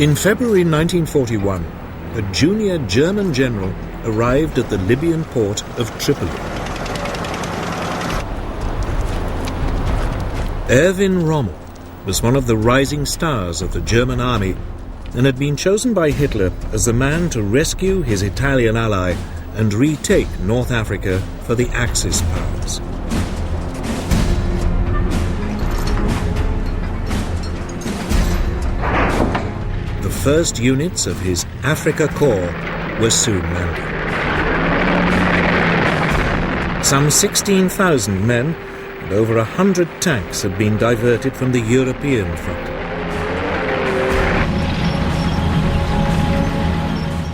In February 1941, a junior German general arrived at the Libyan port of Tripoli. Erwin Rommel was one of the rising stars of the German army and had been chosen by Hitler as the man to rescue his Italian ally and retake North Africa for the Axis powers. The first units of his Africa Corps were soon landing. Some 16,000 men and over 100 tanks had been diverted from the European front.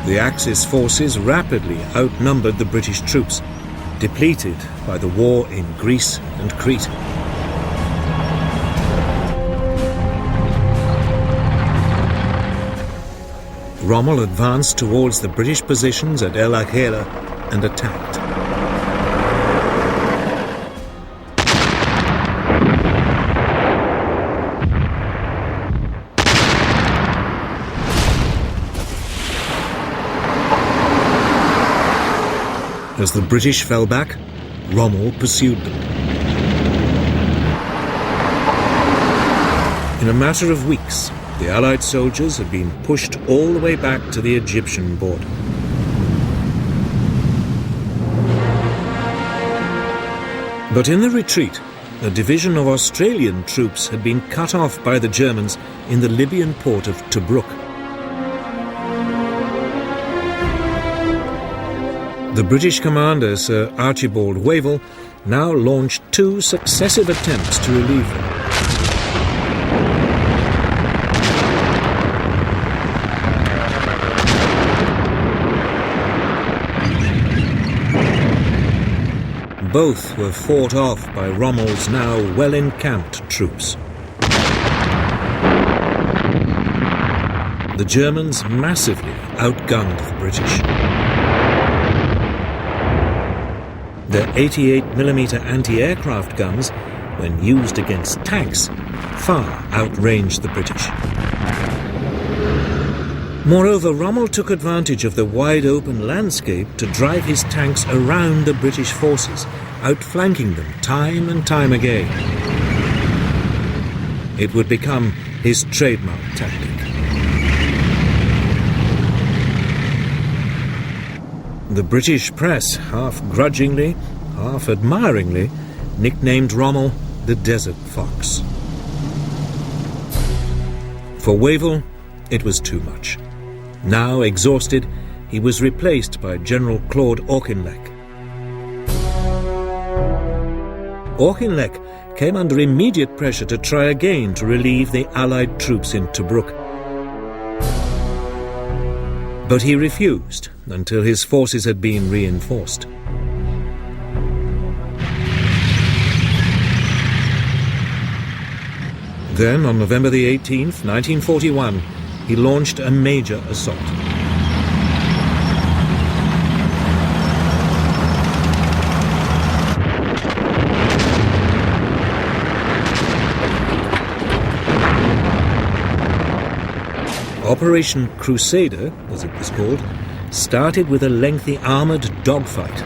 The Axis forces rapidly outnumbered the British troops, depleted by the war in Greece and Crete. Rommel advanced towards the British positions at El Aghela and attacked. As the British fell back, Rommel pursued them. In a matter of weeks, the Allied soldiers had been pushed all the way back to the Egyptian border. But in the retreat, a division of Australian troops had been cut off by the Germans in the Libyan port of Tobruk. The British commander, Sir Archibald Wavell, now launched 2 successive attempts to relieve them. Both were fought off by Rommel's now well-encamped troops. The Germans massively outgunned the British. Their 88mm anti-aircraft guns, when used against tanks, far outranged the British. Moreover, Rommel took advantage of the wide-open landscape to drive his tanks around the British forces, outflanking them time and time again. It would become his trademark tactic. The British press, half grudgingly, half admiringly, nicknamed Rommel the Desert Fox. For Wavell, it was too much. Now exhausted, he was replaced by General Claude Auchinleck. Auchinleck came under immediate pressure to try again to relieve the Allied troops in Tobruk. But he refused until his forces had been reinforced. Then, on November the 18th, 1941, he launched a major assault. Operation Crusader, as it was called, started with a lengthy armoured dogfight.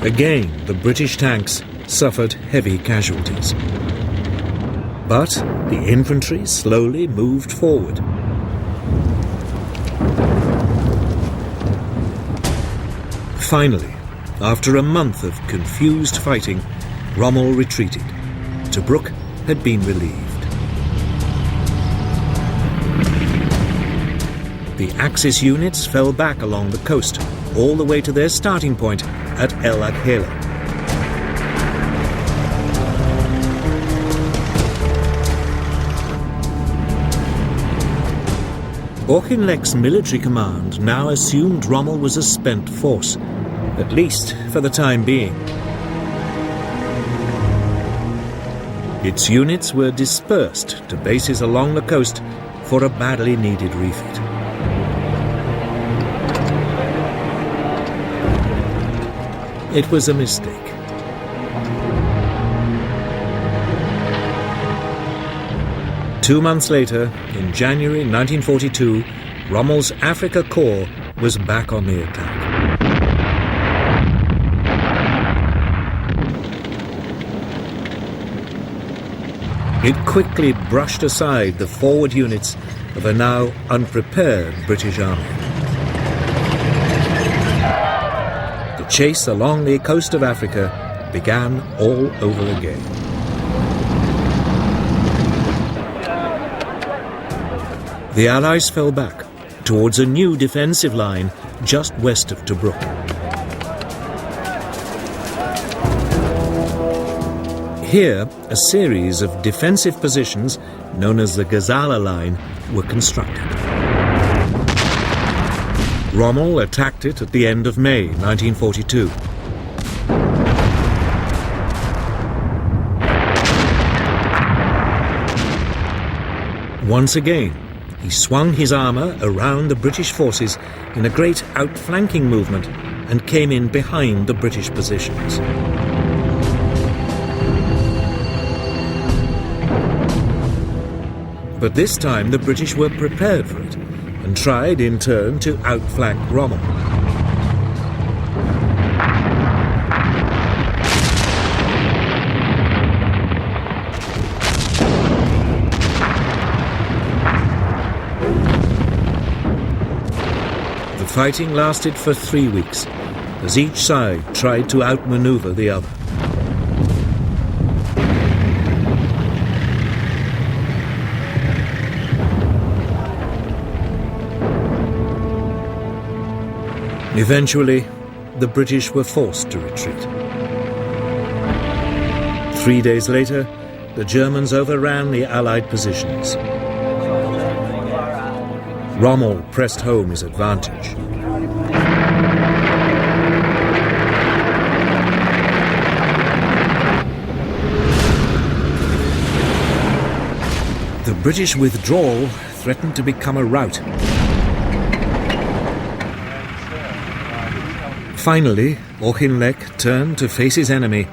Again, the British tanks suffered heavy casualties. But the infantry slowly moved forward. Finally, after a month of confused fighting, Rommel retreated. Tobruk had been relieved. The Axis units fell back along the coast, all the way to their starting point at El Aghela. Auchinleck's military command now assumed Rommel was a spent force, at least for the time being. Its units were dispersed to bases along the coast for a badly needed refit. it was a mistake. Two months later, in January 1942, Rommel's Africa Corps was back on the attack. It quickly brushed aside the forward units of a now unprepared British army. The chase along the coast of Africa began all over again. The Allies fell back towards a new defensive line just west of Tobruk. Here, a series of defensive positions, known as the Gazala Line, were constructed. Rommel attacked it at the end of May 1942. Once again, he swung his armour around the British forces in a great outflanking movement and came in behind the British positions. But this time the British were prepared for it and tried in turn to outflank Rommel. The fighting lasted for 3 weeks as each side tried to outmaneuver the other. Eventually, the British were forced to retreat. 3 days later, the Germans overran the Allied positions. Rommel pressed home his advantage. The British withdrawal threatened to become a rout. Finally, Auchinleck turned to face his enemy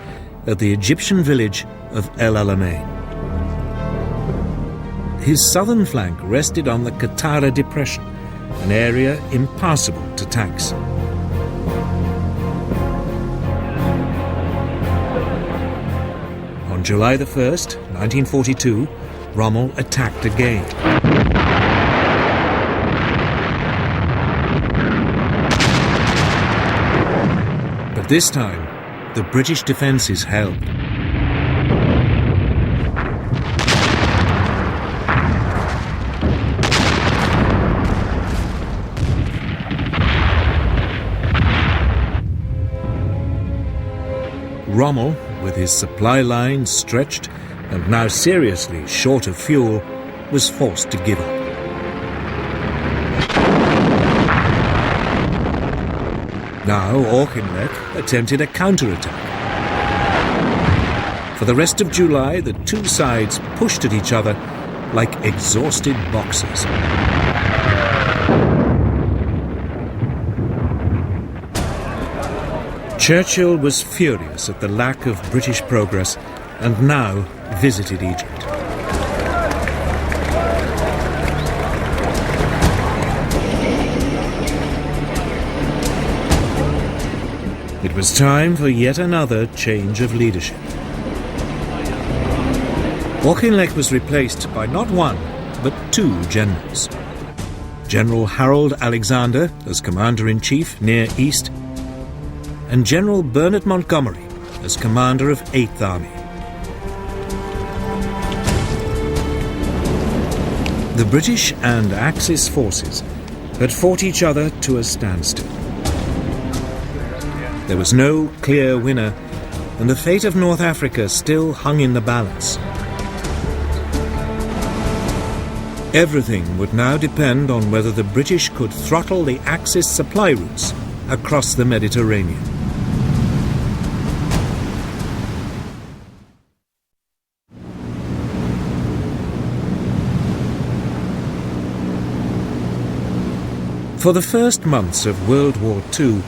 at the Egyptian village of El Alamein. His southern flank rested on the Katara Depression, an area impassable to tanks. On July the 1st, 1942, Rommel attacked again. This time, the British defences held. Rommel, with his supply lines stretched and now seriously short of fuel, was forced to give up. Now Auchinleck attempted a counterattack. For the rest of July, the two sides pushed at each other like exhausted boxers. Churchill was furious at the lack of British progress and now visited Egypt. It was time for yet another change of leadership. Auchinleck was replaced by not one, but two generals. General Harold Alexander as Commander-in-Chief Near East, and General Bernard Montgomery as Commander of 8th Army. The British and Axis forces had fought each other to a standstill. There was no clear winner, and the fate of North Africa still hung in the balance. Everything would now depend on whether the British could throttle the Axis supply routes across the Mediterranean. For the first months of World War II,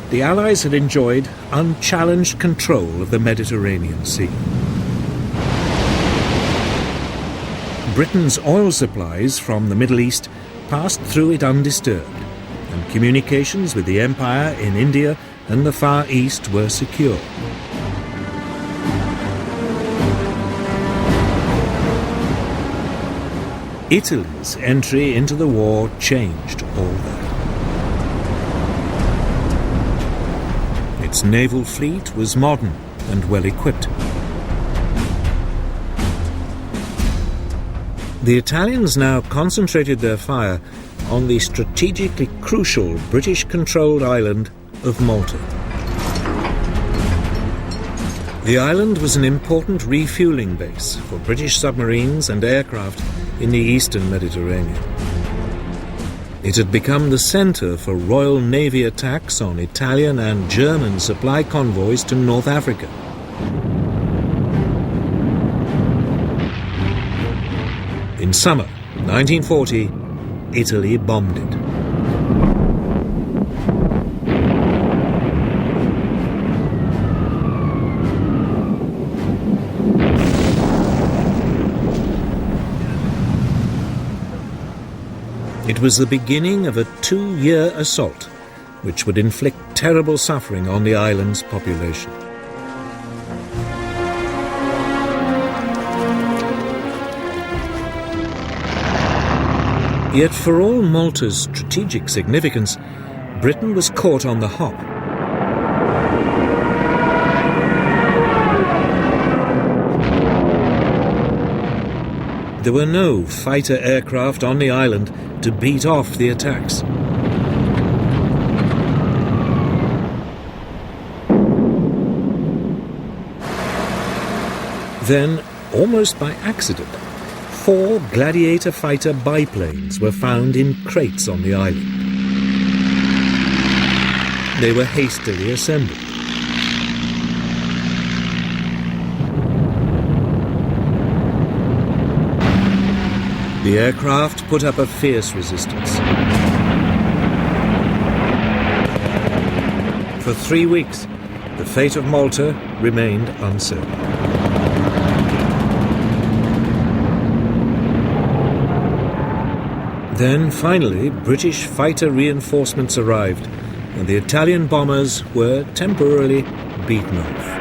the Allies had enjoyed unchallenged control of the Mediterranean Sea. Britain's oil supplies from the Middle East passed through it undisturbed, and communications with the Empire in India and the Far East were secure. Italy's entry into the war changed all that. Its naval fleet was modern and well equipped. The Italians now concentrated their fire on the strategically crucial British-controlled island of Malta. The island was an important refueling base for British submarines and aircraft in the eastern Mediterranean. It had become the centre for Royal Navy attacks on Italian and German supply convoys to North Africa. In summer 1940, Italy bombed it. It was the beginning of a 2-year assault, which would inflict terrible suffering on the island's population. Yet for all Malta's strategic significance, Britain was caught on the hop. There were no fighter aircraft on the island to beat off the attacks. Then, almost by accident, 4 Gladiator fighter biplanes were found in crates on the island. They were hastily assembled. The aircraft put up a fierce resistance. For 3 weeks, the fate of Malta remained uncertain. Then, finally, British fighter reinforcements arrived, and the Italian bombers were temporarily beaten off.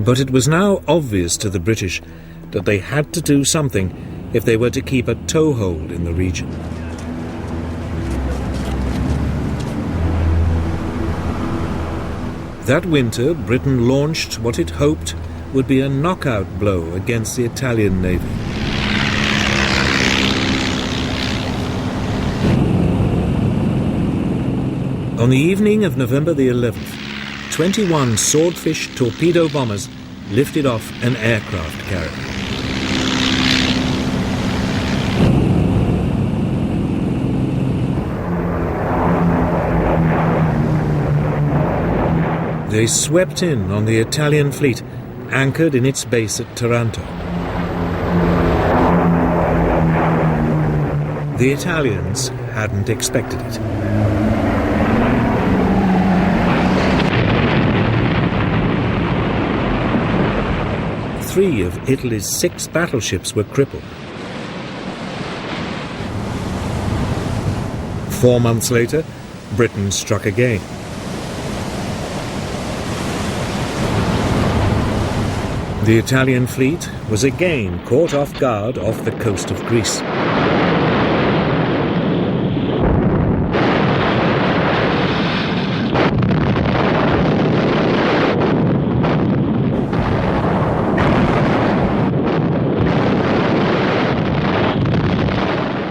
But it was now obvious to the British that they had to do something if they were to keep a toehold in the region. That winter, Britain launched what it hoped would be a knockout blow against the Italian Navy. On the evening of November the 11th, 21 Swordfish torpedo bombers lifted off an aircraft carrier. They swept in on the Italian fleet, anchored in its base at Taranto. The Italians hadn't expected it. Three of Italy's 6 battleships were crippled. 4 months later, Britain struck again. The Italian fleet was again caught off guard off the coast of Greece.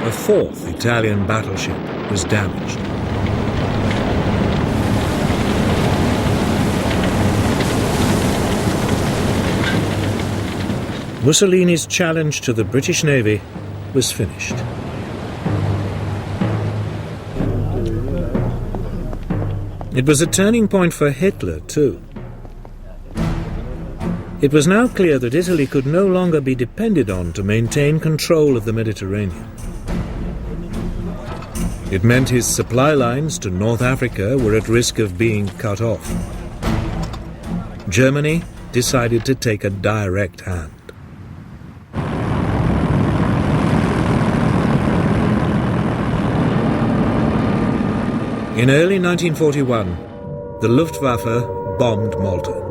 A 4th Italian battleship was damaged. Mussolini's challenge to the British Navy was finished. It was a turning point for Hitler, too. It was now clear that Italy could no longer be depended on to maintain control of the Mediterranean. It meant his supply lines to North Africa were at risk of being cut off. Germany decided to take a direct hand. In early 1941, the Luftwaffe bombed Malta.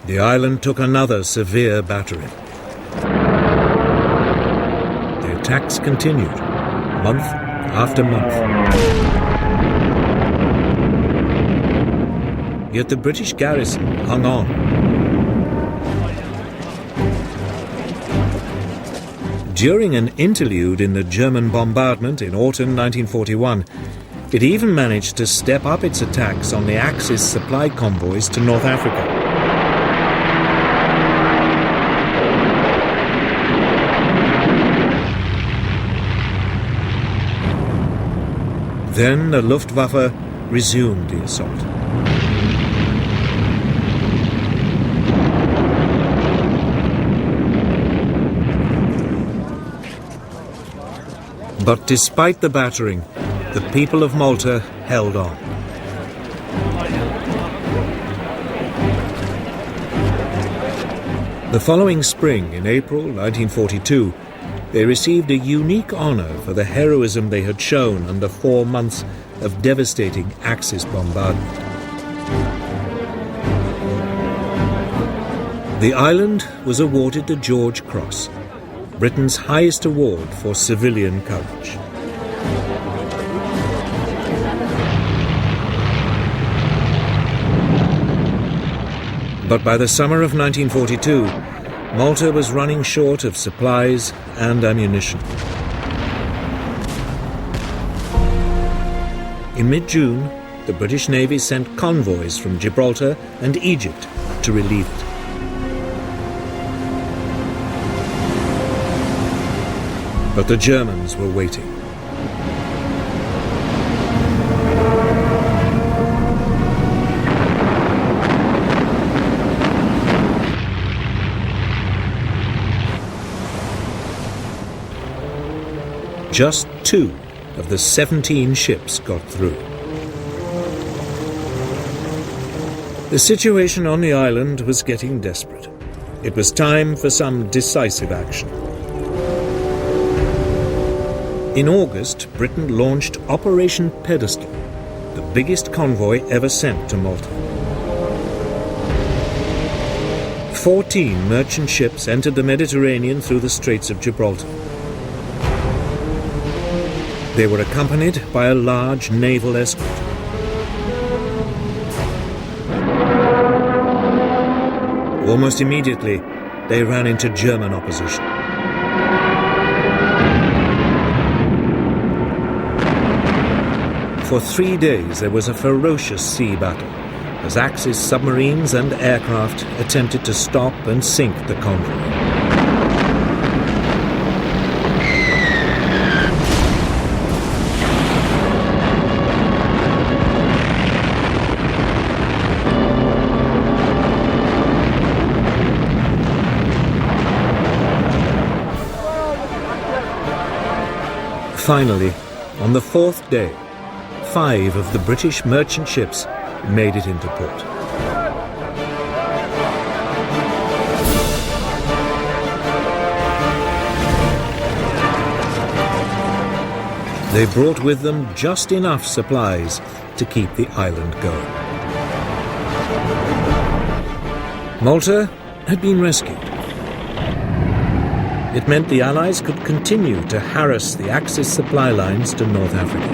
The island took another severe battering. The attacks continued, month after month. Yet the British garrison hung on. During an interlude in the German bombardment in autumn 1941, it even managed to step up its attacks on the Axis supply convoys to North Africa. Then the Luftwaffe resumed the assault. But despite the battering, the people of Malta held on. The following spring, in April 1942, they received a unique honor for the heroism they had shown under 4 months of devastating Axis bombardment. The island was awarded the George Cross, Britain's highest award for civilian courage. But by the summer of 1942, Malta was running short of supplies and ammunition. In mid-June, the British Navy sent convoys from Gibraltar and Egypt to relieve it. But the Germans were waiting. Just 2 of the 17 ships got through. The situation on the island was getting desperate. It was time for some decisive action. In August, Britain launched Operation Pedestal, the biggest convoy ever sent to Malta. 14 merchant ships entered the Mediterranean through the Straits of Gibraltar. They were accompanied by a large naval escort. Almost immediately, they ran into German opposition. For 3 days, there was a ferocious sea battle as Axis submarines and aircraft attempted to stop and sink the convoy. Finally, on the 4th day, 5 of the British merchant ships made it into port. They brought with them just enough supplies to keep the island going. Malta had been rescued. It meant the Allies could continue to harass the Axis supply lines to North Africa.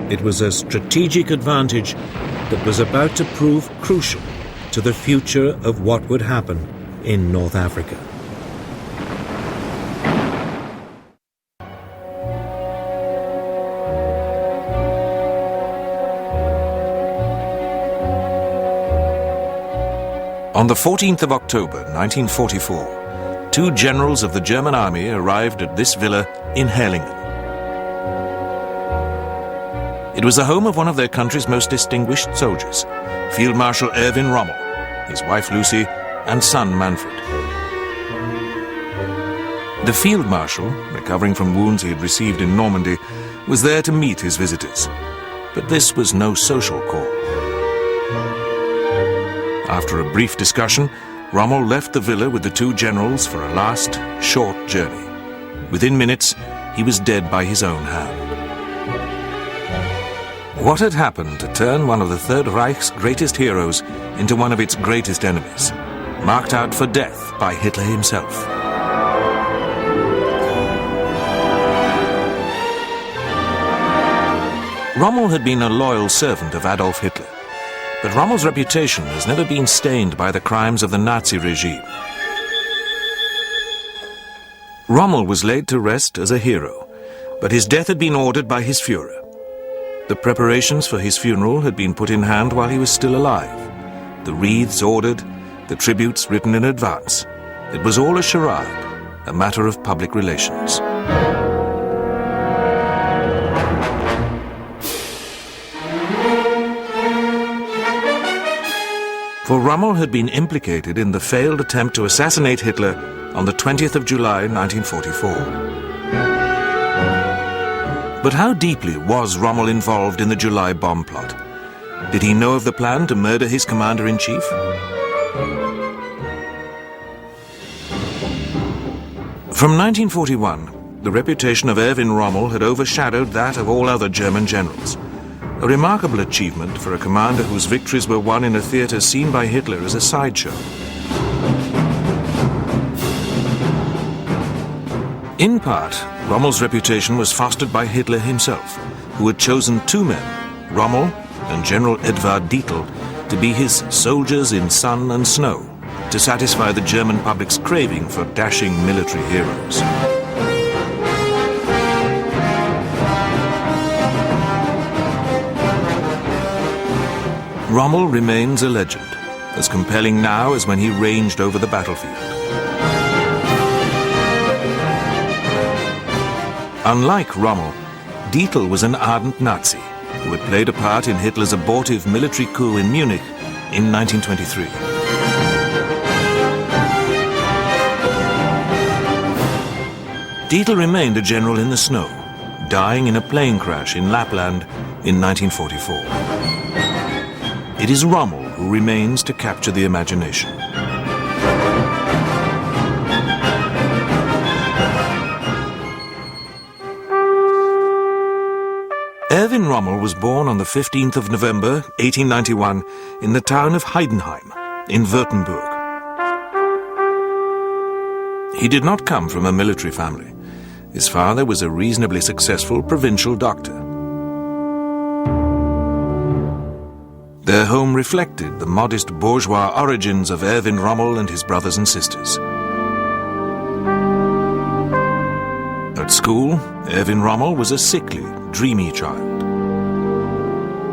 It was a strategic advantage that was about to prove crucial to the future of what would happen in North Africa. On the 14th of October 1944, two generals of the German army arrived at this villa in Herlingen. It was the home of one of their country's most distinguished soldiers, Field Marshal Erwin Rommel, his wife Lucy, and son Manfred. The Field Marshal, recovering from wounds he had received in Normandy, was there to meet his visitors. But this was no social call. After a brief discussion, Rommel left the villa with the two generals for a last, short journey. Within minutes, he was dead by his own hand. What had happened to turn one of the Third Reich's greatest heroes into one of its greatest enemies, marked out for death by Hitler himself? Rommel had been a loyal servant of Adolf Hitler, but Rommel's reputation has never been stained by the crimes of the Nazi regime. Rommel was laid to rest as a hero, but his death had been ordered by his Führer. The preparations for his funeral had been put in hand while he was still alive. The wreaths ordered, the tributes written in advance. It was all a charade, a matter of public relations. For Rommel had been implicated in the failed attempt to assassinate Hitler on the 20th of July 1944. But how deeply was Rommel involved in the July bomb plot? Did he know of the plan to murder his commander-in-chief? From 1941, the reputation of Erwin Rommel had overshadowed that of all other German generals. A remarkable achievement for a commander whose victories were won in a theatre seen by Hitler as a sideshow. In part, Rommel's reputation was fostered by Hitler himself, who had chosen two men, Rommel and General Edvard Dietl, to be his soldiers in sun and snow, to satisfy the German public's craving for dashing military heroes. Rommel remains a legend, as compelling now as when he ranged over the battlefield. Unlike Rommel, Dietl was an ardent Nazi who had played a part in Hitler's abortive military coup in Munich in 1923. Dietl remained a general in the snow, dying in a plane crash in Lapland in 1944. It is Rommel who remains to capture the imagination. Erwin Rommel was born on the 15th of November, 1891, in the town of Heidenheim, in Württemberg. He did not come from a military family. His father was a reasonably successful provincial doctor. Their home reflected the modest bourgeois origins of Erwin Rommel and his brothers and sisters. At school, Erwin Rommel was a sickly, dreamy child.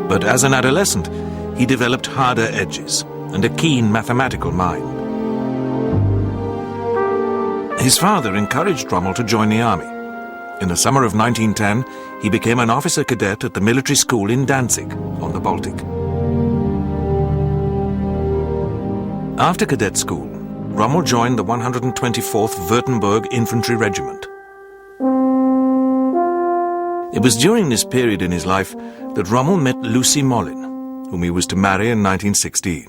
But as an adolescent, he developed harder edges and a keen mathematical mind. His father encouraged Rommel to join the army. In the summer of 1910, he became an officer cadet at the military school in Danzig, on the Baltic. After cadet school, Rommel joined the 124th Württemberg Infantry Regiment. It was during this period in his life that Rommel met Lucy Mollin, whom he was to marry in 1916.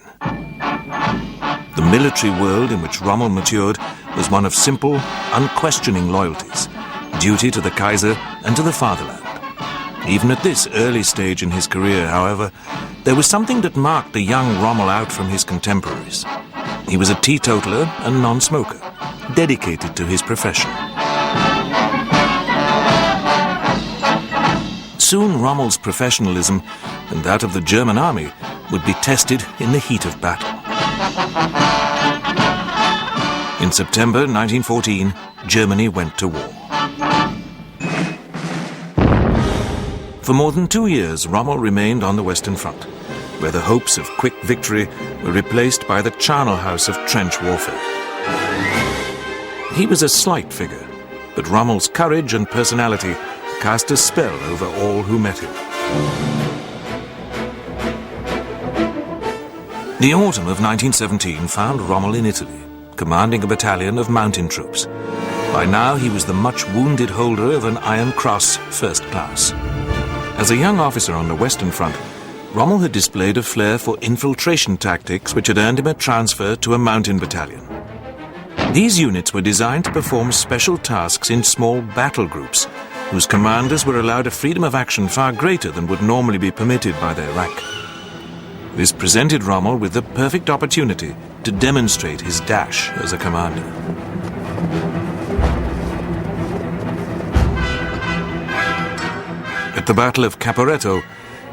The military world in which Rommel matured was one of simple, unquestioning loyalties, duty to the Kaiser and to the fatherland. Even at this early stage in his career, however, there was something that marked the young Rommel out from his contemporaries. He was a teetotaler and non-smoker, dedicated to his profession. Soon Rommel's professionalism and that of the German army would be tested in the heat of battle. In September 1914, Germany went to war. For more than 2 years, Rommel remained on the Western Front, where the hopes of quick victory were replaced by the charnel house of trench warfare. He was a slight figure, but Rommel's courage and personality cast a spell over all who met him. The autumn of 1917 found Rommel in Italy, commanding a battalion of mountain troops. By now he was the much-wounded holder of an Iron Cross First Class. As a young officer on the Western Front, Rommel had displayed a flair for infiltration tactics which had earned him a transfer to a mountain battalion. These units were designed to perform special tasks in small battle groups, whose commanders were allowed a freedom of action far greater than would normally be permitted by their rank. This presented Rommel with the perfect opportunity to demonstrate his dash as a commander. At the Battle of Caporetto,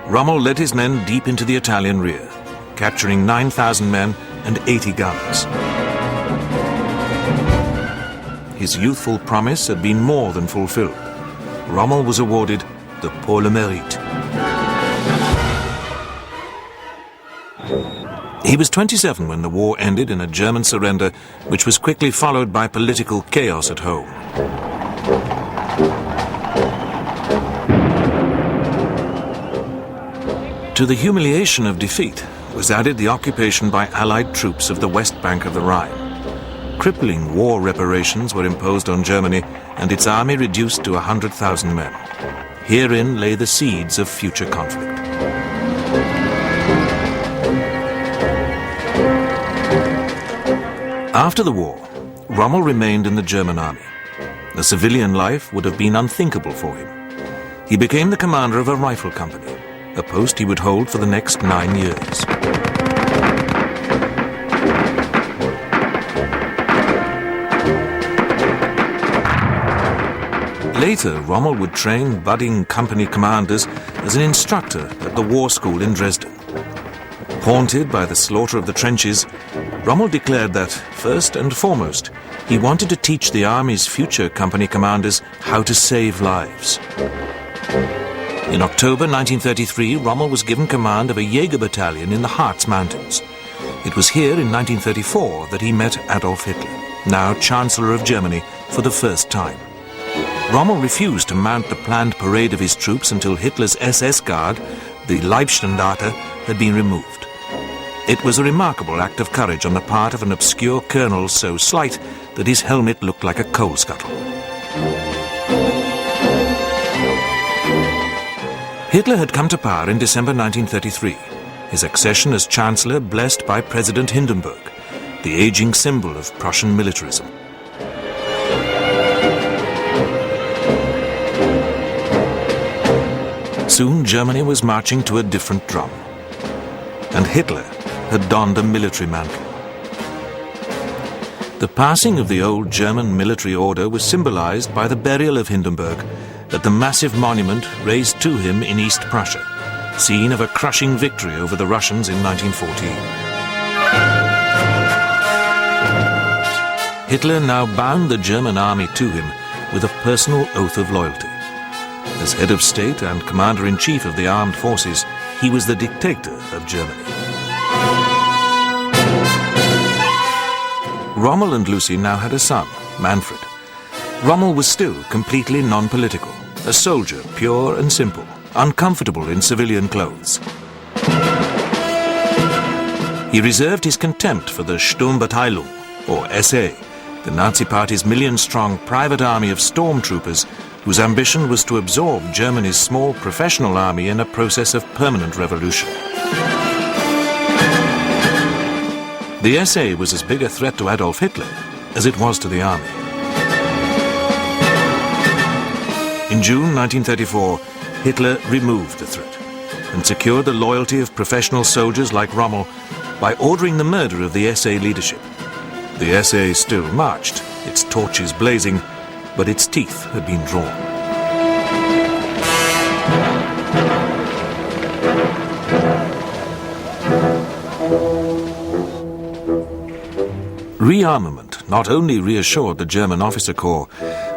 Rommel led his men deep into the Italian rear, capturing 9,000 men and 80 guns. His youthful promise had been more than fulfilled. Rommel was awarded the Pour le Mérite. He was 27 when the war ended in a German surrender, which was quickly followed by political chaos at home. To the humiliation of defeat was added the occupation by Allied troops of the west bank of the Rhine. Crippling war reparations were imposed on Germany, and its army reduced to 100,000 men. Herein lay the seeds of future conflict. After the war, Rommel remained in the German army. A civilian life would have been unthinkable for him. He became the commander of a rifle company, a post he would hold for the next 9 years. Later, Rommel would train budding company commanders as an instructor at the war school in Dresden. Haunted by the slaughter of the trenches, Rommel declared that, first and foremost, he wanted to teach the army's future company commanders how to save lives. In October 1933, Rommel was given command of a Jaeger battalion in the Harz Mountains. It was here in 1934 that he met Adolf Hitler, now Chancellor of Germany, for the first time. Rommel refused to mount the planned parade of his troops until Hitler's SS Guard, the Leibstandarte, had been removed. It was a remarkable act of courage on the part of an obscure colonel so slight that his helmet looked like a coal scuttle. Hitler had come to power in December 1933, his accession as Chancellor blessed by President Hindenburg, the aging symbol of Prussian militarism. Soon Germany was marching to a different drum, and Hitler had donned a military mantle. The passing of the old German military order was symbolized by the burial of Hindenburg at the massive monument raised to him in East Prussia, scene of a crushing victory over the Russians in 1914. Hitler now bound the German army to him with a personal oath of loyalty. As head of state and commander-in-chief of the armed forces, he was the dictator of Germany. Rommel and Lucy now had a son, Manfred. Rommel was still completely non-political, a soldier pure and simple, uncomfortable in civilian clothes. He reserved his contempt for the Sturmbataillon, or SA, the Nazi Party's million-strong private army of stormtroopers whose ambition was to absorb Germany's small professional army in a process of permanent revolution. The SA was as big a threat to Adolf Hitler as it was to the army. In June 1934, Hitler removed the threat and secured the loyalty of professional soldiers like Rommel by ordering the murder of the SA leadership. The SA still marched, its torches blazing, but its teeth had been drawn. Rearmament not only reassured the German officer corps,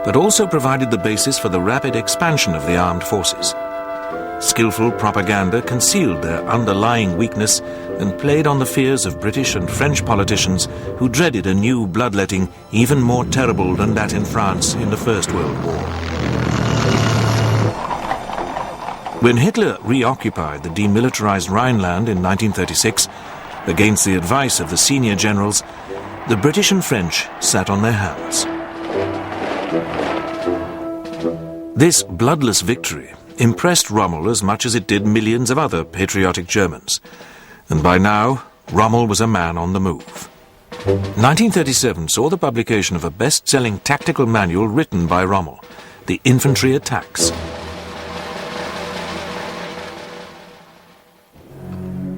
but also provided the basis for the rapid expansion of the armed forces. Skillful propaganda concealed their underlying weakness and played on the fears of British and French politicians who dreaded a new bloodletting even more terrible than that in France in the First World War. When Hitler reoccupied the demilitarized Rhineland in 1936, against the advice of the senior generals, the British and French sat on their hands. This bloodless victory impressed Rommel as much as it did millions of other patriotic Germans. And by now, Rommel was a man on the move. 1937 saw the publication of a best-selling tactical manual written by Rommel, The Infantry Attacks.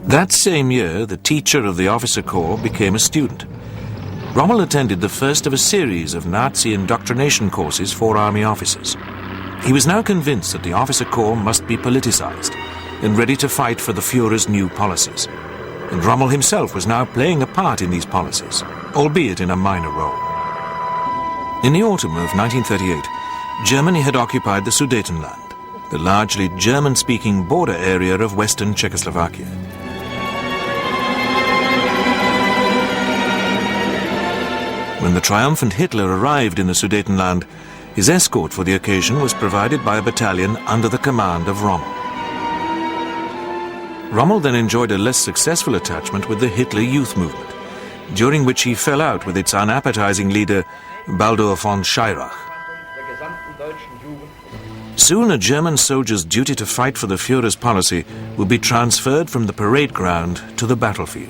That same year, the teacher of the officer corps became a student. Rommel attended the first of a series of Nazi indoctrination courses for army officers. He was now convinced that the officer corps must be politicized and ready to fight for the Führer's new policies. And Rommel himself was now playing a part in these policies, albeit in a minor role. In the autumn of 1938, Germany had occupied the Sudetenland, the largely German-speaking border area of western Czechoslovakia. When the triumphant Hitler arrived in the Sudetenland, his escort for the occasion was provided by a battalion under the command of Rommel. Rommel then enjoyed a less successful attachment with the Hitler Youth Movement, during which he fell out with its unappetizing leader, Baldur von Schirach. Soon a German soldier's duty to fight for the Führer's policy would be transferred from the parade ground to the battlefield.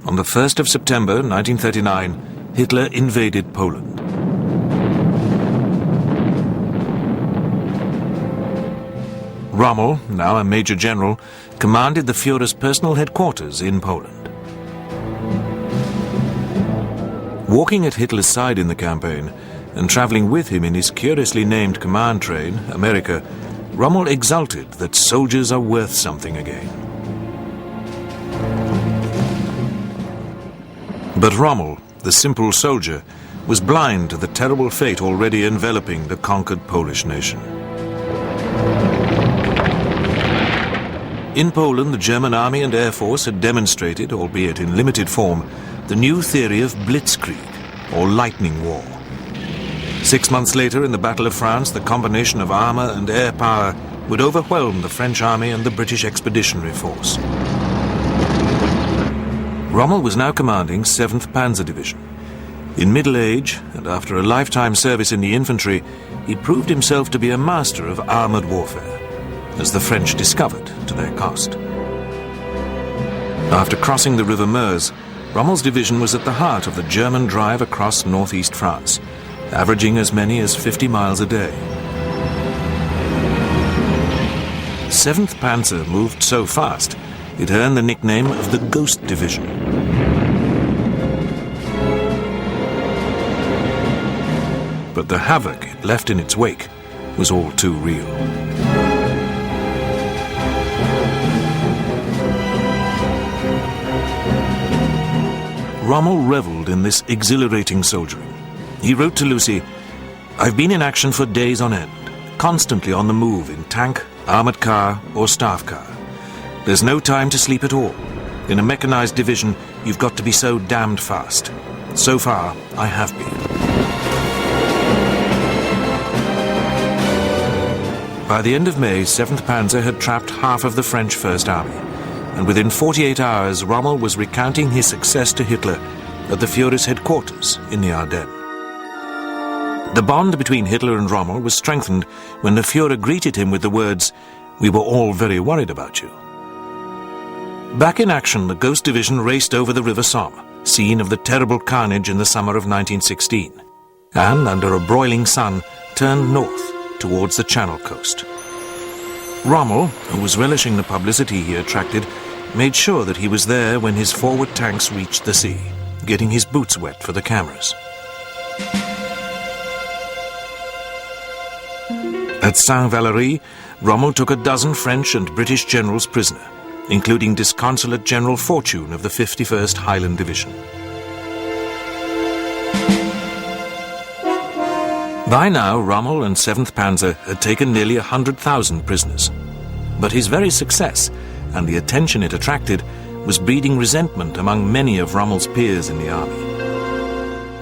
On the 1st of September 1939, Hitler invaded Poland. Rommel, now a major general, commanded the Führer's personal headquarters in Poland. Walking at Hitler's side in the campaign, and traveling with him in his curiously named command train, America, Rommel exulted that soldiers are worth something again. But Rommel, the simple soldier, was blind to the terrible fate already enveloping the conquered Polish nation. In Poland, the German army and air force had demonstrated, albeit in limited form, the new theory of blitzkrieg, or lightning war. 6 months later, in the Battle of France, the combination of armor and air power would overwhelm the French army and the British Expeditionary Force. Rommel was now commanding 7th Panzer Division. In middle age, and after a lifetime service in the infantry, he proved himself to be a master of armored warfare, as the French discovered to their cost. After crossing the River Meuse, Rommel's division was at the heart of the German drive across northeast France, averaging as many as 50 miles a day. 7th Panzer moved so fast, it earned the nickname of the Ghost Division. But the havoc it left in its wake was all too real. Rommel reveled in this exhilarating soldiering. He wrote to Lucy, "I've been in action for days on end, constantly on the move in tank, armored car or staff car. There's no time to sleep at all. In a mechanized division, you've got to be so damned fast. So far, I have been." By the end of May, 7th Panzer had trapped half of the French First Army, and within 48 hours, Rommel was recounting his success to Hitler at the Führer's headquarters in the Ardennes. The bond between Hitler and Rommel was strengthened when the Führer greeted him with the words, "We were all very worried about you." Back in action, the Ghost Division raced over the River Somme, scene of the terrible carnage in the summer of 1916, and, under a broiling sun, turned north towards the Channel coast. Rommel, who was relishing the publicity he attracted, made sure that he was there when his forward tanks reached the sea, getting his boots wet for the cameras. At Saint-Valery, Rommel took a dozen French and British generals prisoner, including Disconsolate General Fortune of the 51st Highland Division. By now, Rommel and 7th Panzer had taken nearly 100,000 prisoners. But his very success and the attention it attracted was breeding resentment among many of Rommel's peers in the army.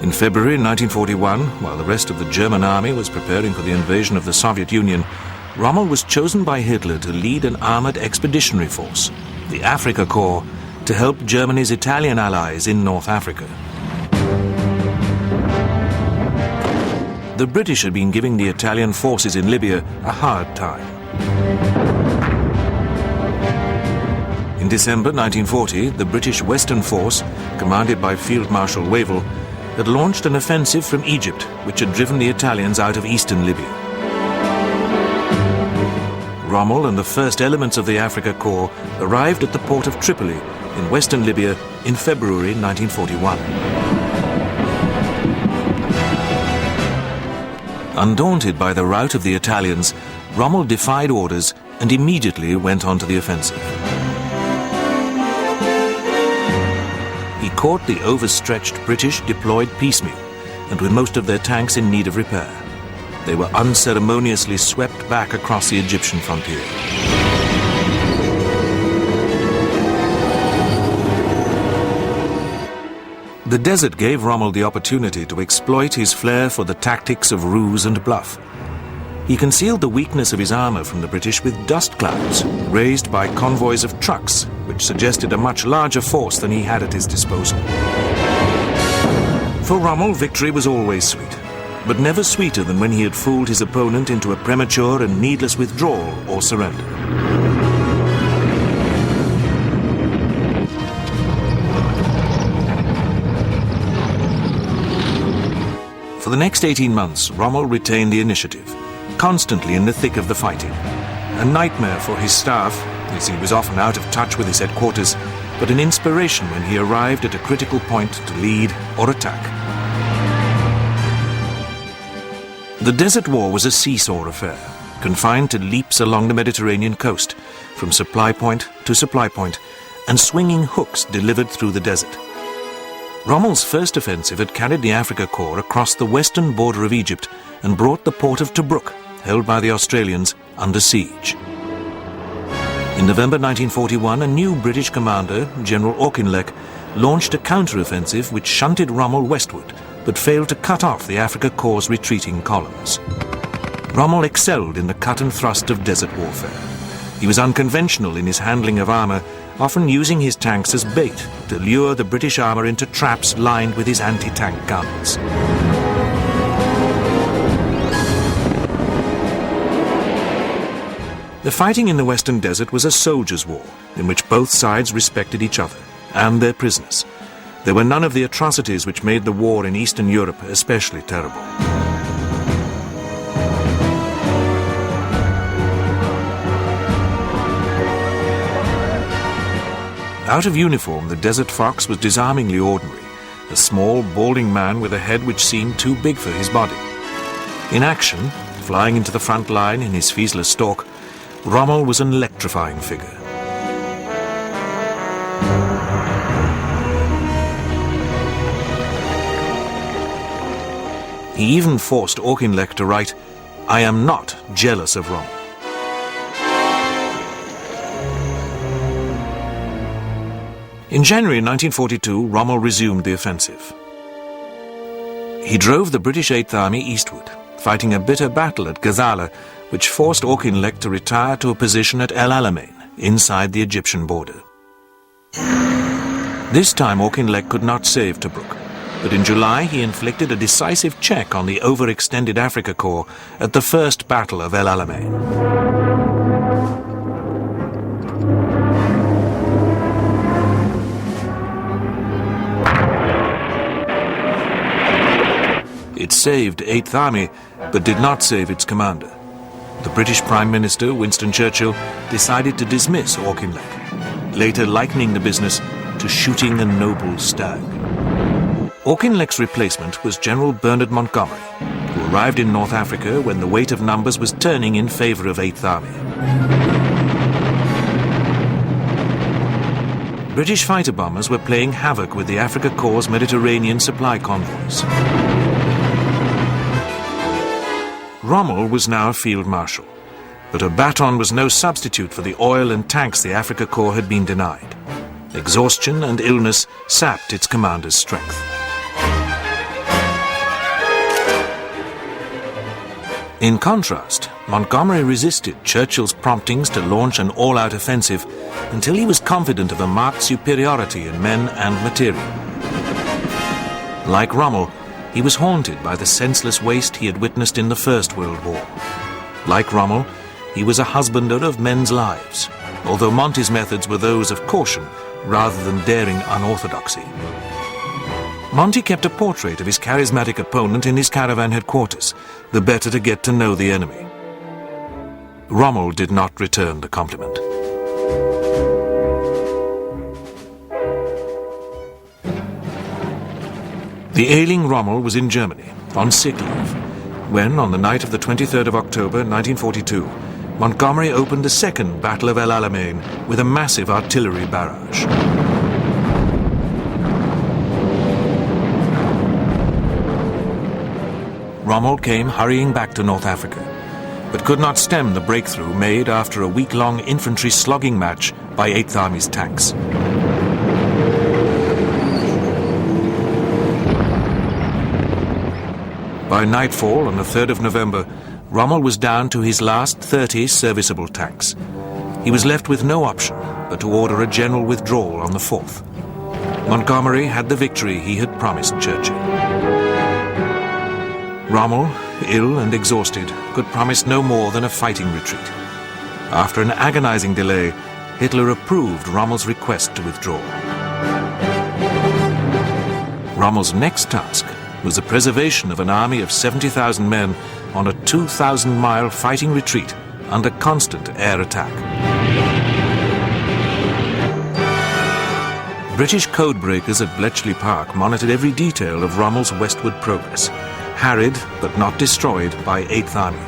In February 1941, while the rest of the German army was preparing for the invasion of the Soviet Union, Rommel was chosen by Hitler to lead an armored expeditionary force, the Africa Corps, to help Germany's Italian allies in North Africa. The British had been giving the Italian forces in Libya a hard time. In December 1940, the British Western Force, commanded by Field Marshal Wavell, had launched an offensive from Egypt, which had driven the Italians out of eastern Libya. Rommel and the first elements of the Africa Corps arrived at the port of Tripoli in western Libya in February 1941. Undaunted by the rout of the Italians, Rommel defied orders and immediately went on to the offensive. He caught the overstretched British deployed piecemeal and with most of their tanks in need of repair. They were unceremoniously swept back across the Egyptian frontier. The desert gave Rommel the opportunity to exploit his flair for the tactics of ruse and bluff. He concealed the weakness of his armor from the British with dust clouds raised by convoys of trucks, which suggested a much larger force than he had at his disposal. For Rommel, victory was always sweet, but never sweeter than when he had fooled his opponent into a premature and needless withdrawal or surrender. For the next 18 months, Rommel retained the initiative, constantly in the thick of the fighting. A nightmare for his staff, as he was often out of touch with his headquarters, but an inspiration when he arrived at a critical point to lead or attack. The Desert War was a seesaw affair, confined to leaps along the Mediterranean coast, from supply point to supply point, and swinging hooks delivered through the desert. Rommel's first offensive had carried the Africa Corps across the western border of Egypt and brought the port of Tobruk, held by the Australians, under siege. In November 1941, a new British commander, General Auchinleck, launched a counter-offensive which shunted Rommel westward, but failed to cut off the Africa Corps' retreating columns. Rommel excelled in the cut and thrust of desert warfare. He was unconventional in his handling of armor, often using his tanks as bait to lure the British armor into traps lined with his anti-tank guns. The fighting in the Western Desert was a soldiers' war, in which both sides respected each other and their prisoners. There were none of the atrocities which made the war in Eastern Europe especially terrible. Out of uniform, the Desert Fox was disarmingly ordinary, a small, balding man with a head which seemed too big for his body. In action, flying into the front line in his Fiesler Stork, Rommel was an electrifying figure. He even forced Auchinleck to write, "I am not jealous of Rommel." In January 1942, Rommel resumed the offensive. He drove the British 8th Army eastward, fighting a bitter battle at Gazala, which forced Auchinleck to retire to a position at El Alamein, inside the Egyptian border. This time Auchinleck could not save Tobruk, but in July he inflicted a decisive check on the overextended Africa Corps at the First Battle of El Alamein. It saved 8th Army, but did not save its commander. The British Prime Minister, Winston Churchill, decided to dismiss Auchinleck, later likening the business to shooting a noble stag. Auchinleck's replacement was General Bernard Montgomery, who arrived in North Africa when the weight of numbers was turning in favor of 8th Army. British fighter bombers were playing havoc with the Africa Corps' Mediterranean supply convoys. Rommel was now a field marshal, but a baton was no substitute for the oil and tanks the Afrika Korps had been denied. Exhaustion and illness sapped its commander's strength. In contrast, Montgomery resisted Churchill's promptings to launch an all-out offensive until he was confident of a marked superiority in men and material. Like Rommel, he was haunted by the senseless waste he had witnessed in the First World War. Like Rommel, he was a husbander of men's lives, although Monty's methods were those of caution rather than daring unorthodoxy. Monty kept a portrait of his charismatic opponent in his caravan headquarters, the better to get to know the enemy. Rommel did not return the compliment. The ailing Rommel was in Germany, on sick leave, when, on the night of the 23rd of October 1942, Montgomery opened the second Battle of El Alamein with a massive artillery barrage. Rommel came hurrying back to North Africa, but could not stem the breakthrough made after a week-long infantry slogging match by 8th Army's tanks. By nightfall on the 3rd of November, Rommel was down to his last 30 serviceable tanks. He was left with no option but to order a general withdrawal on the 4th. Montgomery had the victory he had promised Churchill. Rommel, ill and exhausted, could promise no more than a fighting retreat. After an agonizing delay, Hitler approved Rommel's request to withdraw. Rommel's next task was the preservation of an army of 70,000 men on a 2,000-mile fighting retreat under constant air attack. British codebreakers at Bletchley Park monitored every detail of Rommel's westward progress, harried but not destroyed by 8th Army.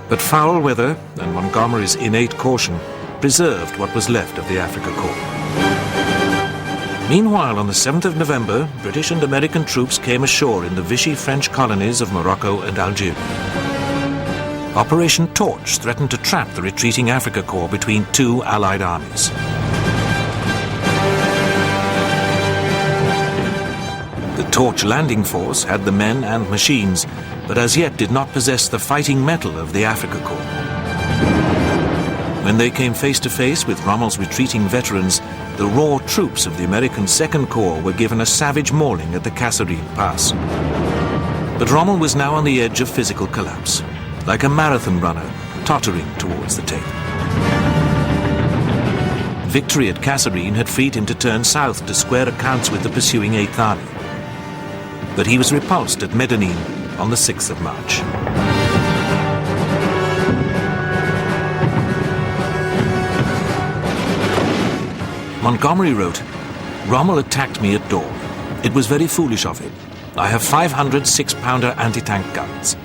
But foul weather and Montgomery's innate caution preserved what was left of the Afrika Korps. Meanwhile, on the 7th of November, British and American troops came ashore in the Vichy French colonies of Morocco and Algeria. Operation Torch threatened to trap the retreating Afrika Korps between two Allied armies. The Torch landing force had the men and machines, but as yet did not possess the fighting mettle of the Afrika Korps. When they came face to face with Rommel's retreating veterans, the raw troops of the American Second Corps were given a savage mauling at the Kasserine Pass. But Rommel was now on the edge of physical collapse, like a marathon runner tottering towards the tape. Victory at Kasserine had freed him to turn south to square accounts with the pursuing 8th Army. But he was repulsed at Medellin on the 6th of March. Montgomery wrote, "Rommel attacked me at dawn. It was very foolish of him. I have 500 6-pounder anti-tank guns.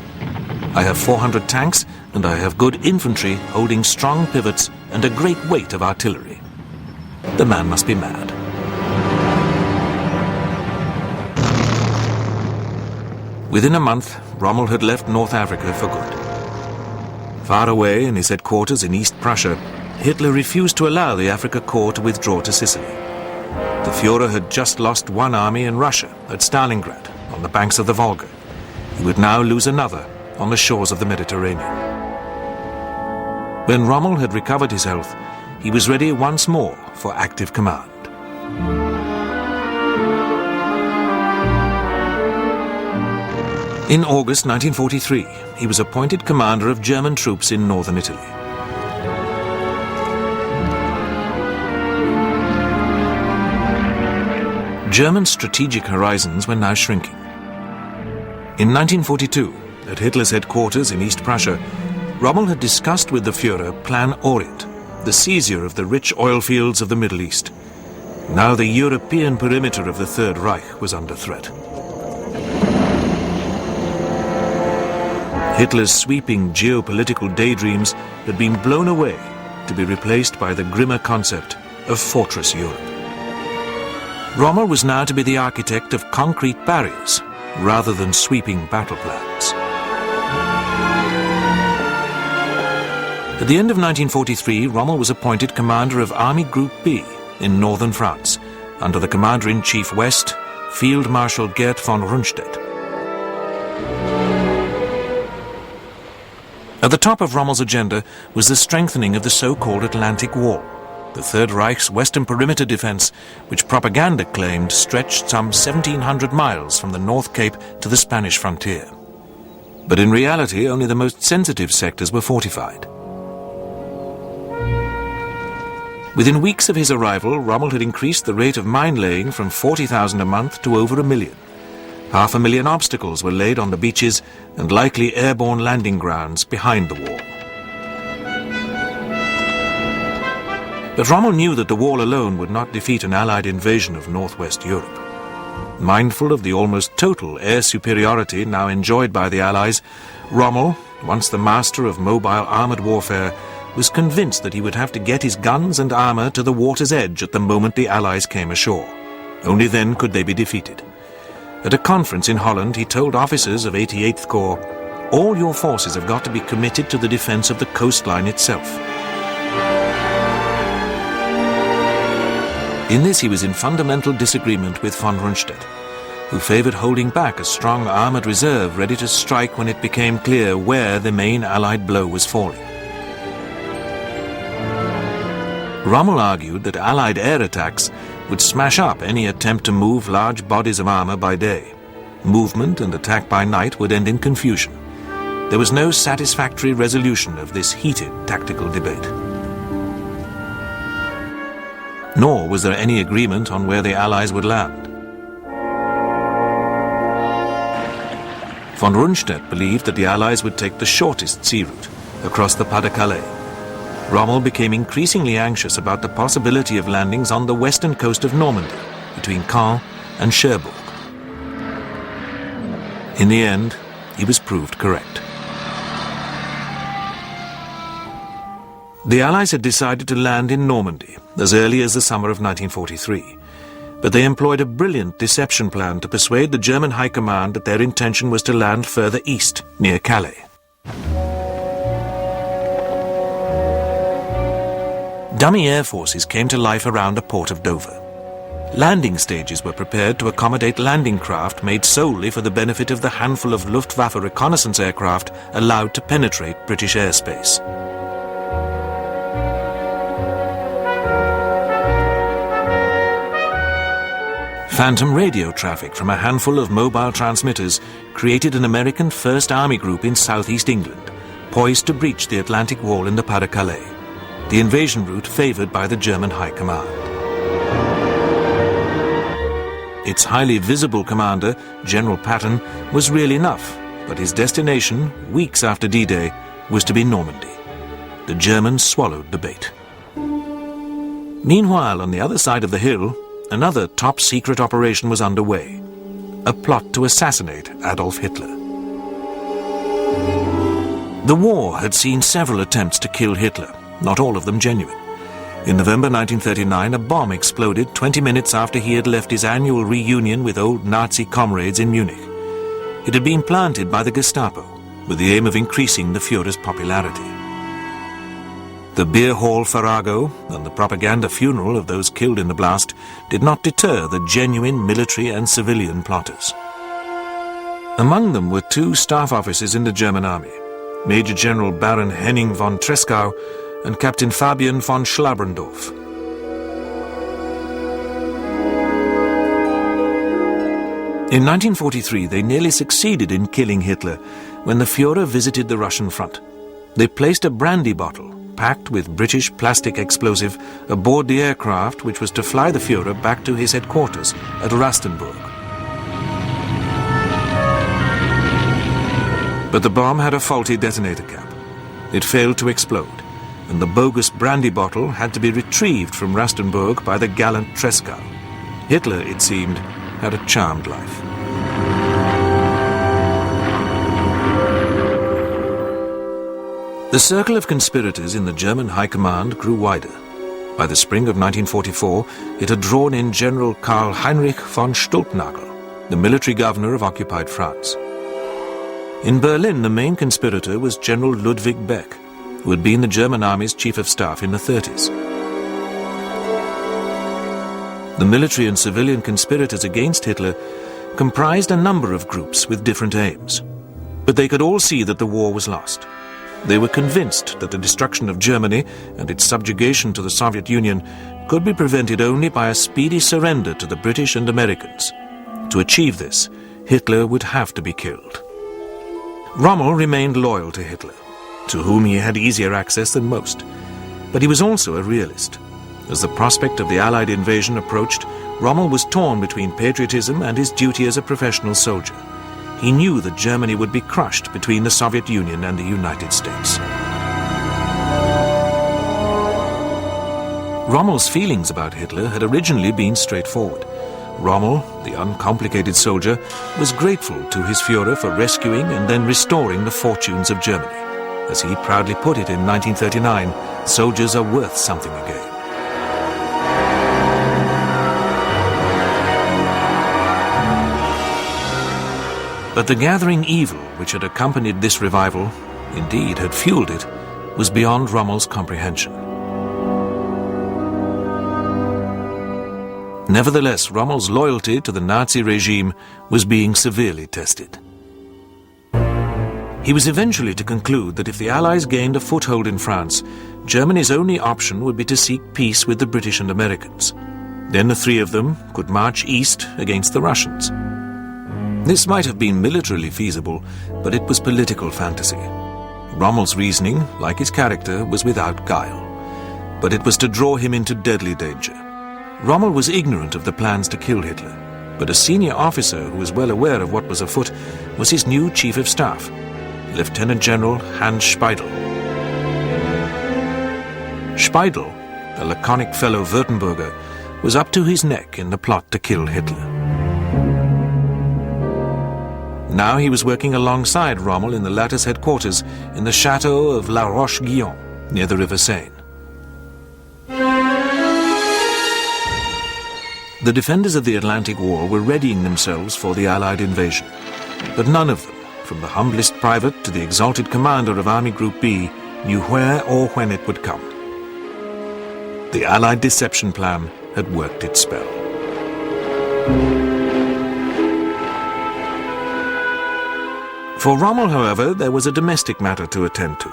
I have 400 tanks, and I have good infantry holding strong pivots and a great weight of artillery. The man must be mad." Within a month, Rommel had left North Africa for good. Far away in his headquarters in East Prussia, Hitler refused to allow the Afrika Korps to withdraw to Sicily. The Führer had just lost one army in Russia, at Stalingrad, on the banks of the Volga. He would now lose another on the shores of the Mediterranean. When Rommel had recovered his health, he was ready once more for active command. In August 1943, he was appointed commander of German troops in northern Italy. German strategic horizons were now shrinking. In 1942, at Hitler's headquarters in East Prussia, Rommel had discussed with the Führer Plan Orient, the seizure of the rich oil fields of the Middle East. Now the European perimeter of the Third Reich was under threat. Hitler's sweeping geopolitical daydreams had been blown away to be replaced by the grimmer concept of Fortress Europe. Rommel was now to be the architect of concrete barriers rather than sweeping battle plans. At the end of 1943, Rommel was appointed commander of Army Group B in northern France, under the Commander-in-Chief West, Field Marshal Geert von Rundstedt. At the top of Rommel's agenda was the strengthening of the so-called Atlantic Wall, the Third Reich's western perimeter defense, which propaganda claimed stretched some 1,700 miles from the North Cape to the Spanish frontier. But in reality, only the most sensitive sectors were fortified. Within weeks of his arrival, Rommel had increased the rate of mine-laying from 40,000 a month to over 1 million. 500,000 obstacles were laid on the beaches and likely airborne landing grounds behind the wall. But Rommel knew that the wall alone would not defeat an Allied invasion of northwest Europe. Mindful of the almost total air superiority now enjoyed by the Allies, Rommel, once the master of mobile armoured warfare, was convinced that he would have to get his guns and armour to the water's edge at the moment the Allies came ashore. Only then could they be defeated. At a conference in Holland, he told officers of 88th Corps, "All your forces have got to be committed to the defence of the coastline itself." In this he was in fundamental disagreement with von Rundstedt, who favoured holding back a strong armoured reserve ready to strike when it became clear where the main Allied blow was falling. Rommel argued that Allied air attacks would smash up any attempt to move large bodies of armour by day. Movement and attack by night would end in confusion. There was no satisfactory resolution of this heated tactical debate. Nor was there any agreement on where the Allies would land. Von Rundstedt believed that the Allies would take the shortest sea route, across the Pas-de-Calais. Rommel became increasingly anxious about the possibility of landings on the western coast of Normandy, between Caen and Cherbourg. In the end, he was proved correct. The Allies had decided to land in Normandy as early as the summer of 1943, but they employed a brilliant deception plan to persuade the German High Command that their intention was to land further east, near Calais. Dummy air forces came to life around the port of Dover. Landing stages were prepared to accommodate landing craft made solely for the benefit of the handful of Luftwaffe reconnaissance aircraft allowed to penetrate British airspace. Phantom radio traffic from a handful of mobile transmitters created an American First Army Group in southeast England, poised to breach the Atlantic Wall in the Pas-de-Calais, the invasion route favoured by the German High Command. Its highly visible commander, General Patton, was real enough, but his destination, weeks after D-Day, was to be Normandy. The Germans swallowed the bait. Meanwhile, on the other side of the hill, another top-secret operation was underway, a plot to assassinate Adolf Hitler. The war had seen several attempts to kill Hitler, not all of them genuine. In November 1939, a bomb exploded 20 minutes after he had left his annual reunion with old Nazi comrades in Munich. It had been planted by the Gestapo, with the aim of increasing the Führer's popularity. The beer hall farrago and the propaganda funeral of those killed in the blast did not deter the genuine military and civilian plotters. Among them were two staff officers in the German army, Major General Baron Henning von Tresckow and Captain Fabian von Schlabrendorf. In 1943, they nearly succeeded in killing Hitler when the Führer visited the Russian front. They placed a brandy bottle, packed with British plastic explosive, aboard the aircraft which was to fly the Führer back to his headquarters at Rastenburg. But the bomb had a faulty detonator cap. It failed to explode, and the bogus brandy bottle had to be retrieved from Rastenburg by the gallant Tresckow. Hitler, it seemed, had a charmed life. The circle of conspirators in the German High Command grew wider. By the spring of 1944, it had drawn in General Karl Heinrich von Stulpnagel, the military governor of occupied France. In Berlin, the main conspirator was General Ludwig Beck, who had been the German army's chief of staff in the 30s. The military and civilian conspirators against Hitler comprised a number of groups with different aims, but they could all see that the war was lost. They were convinced that the destruction of Germany and its subjugation to the Soviet Union could be prevented only by a speedy surrender to the British and Americans. To achieve this, Hitler would have to be killed. Rommel remained loyal to Hitler, to whom he had easier access than most, but he was also a realist. As the prospect of the Allied invasion approached, Rommel was torn between patriotism and his duty as a professional soldier. He knew that Germany would be crushed between the Soviet Union and the United States. Rommel's feelings about Hitler had originally been straightforward. Rommel, the uncomplicated soldier, was grateful to his Führer for rescuing and then restoring the fortunes of Germany. As he proudly put it in 1939, soldiers are worth something again. But the gathering evil which had accompanied this revival, indeed had fueled it, was beyond Rommel's comprehension. Nevertheless, Rommel's loyalty to the Nazi regime was being severely tested. He was eventually to conclude that if the Allies gained a foothold in France, Germany's only option would be to seek peace with the British and Americans. Then the three of them could march east against the Russians. This might have been militarily feasible, but it was political fantasy. Rommel's reasoning, like his character, was without guile, but it was to draw him into deadly danger. Rommel was ignorant of the plans to kill Hitler, but a senior officer who was well aware of what was afoot was his new chief of staff, Lieutenant General Hans Speidel. Speidel, a laconic fellow Württemberger, was up to his neck in the plot to kill Hitler. Now he was working alongside Rommel in the latter's headquarters in the chateau of La Roche-Guyon, near the River Seine. The defenders of the Atlantic Wall were readying themselves for the Allied invasion, but none of them, from the humblest private to the exalted commander of Army Group B, knew where or when it would come. The Allied deception plan had worked its spell. For Rommel, however, there was a domestic matter to attend to.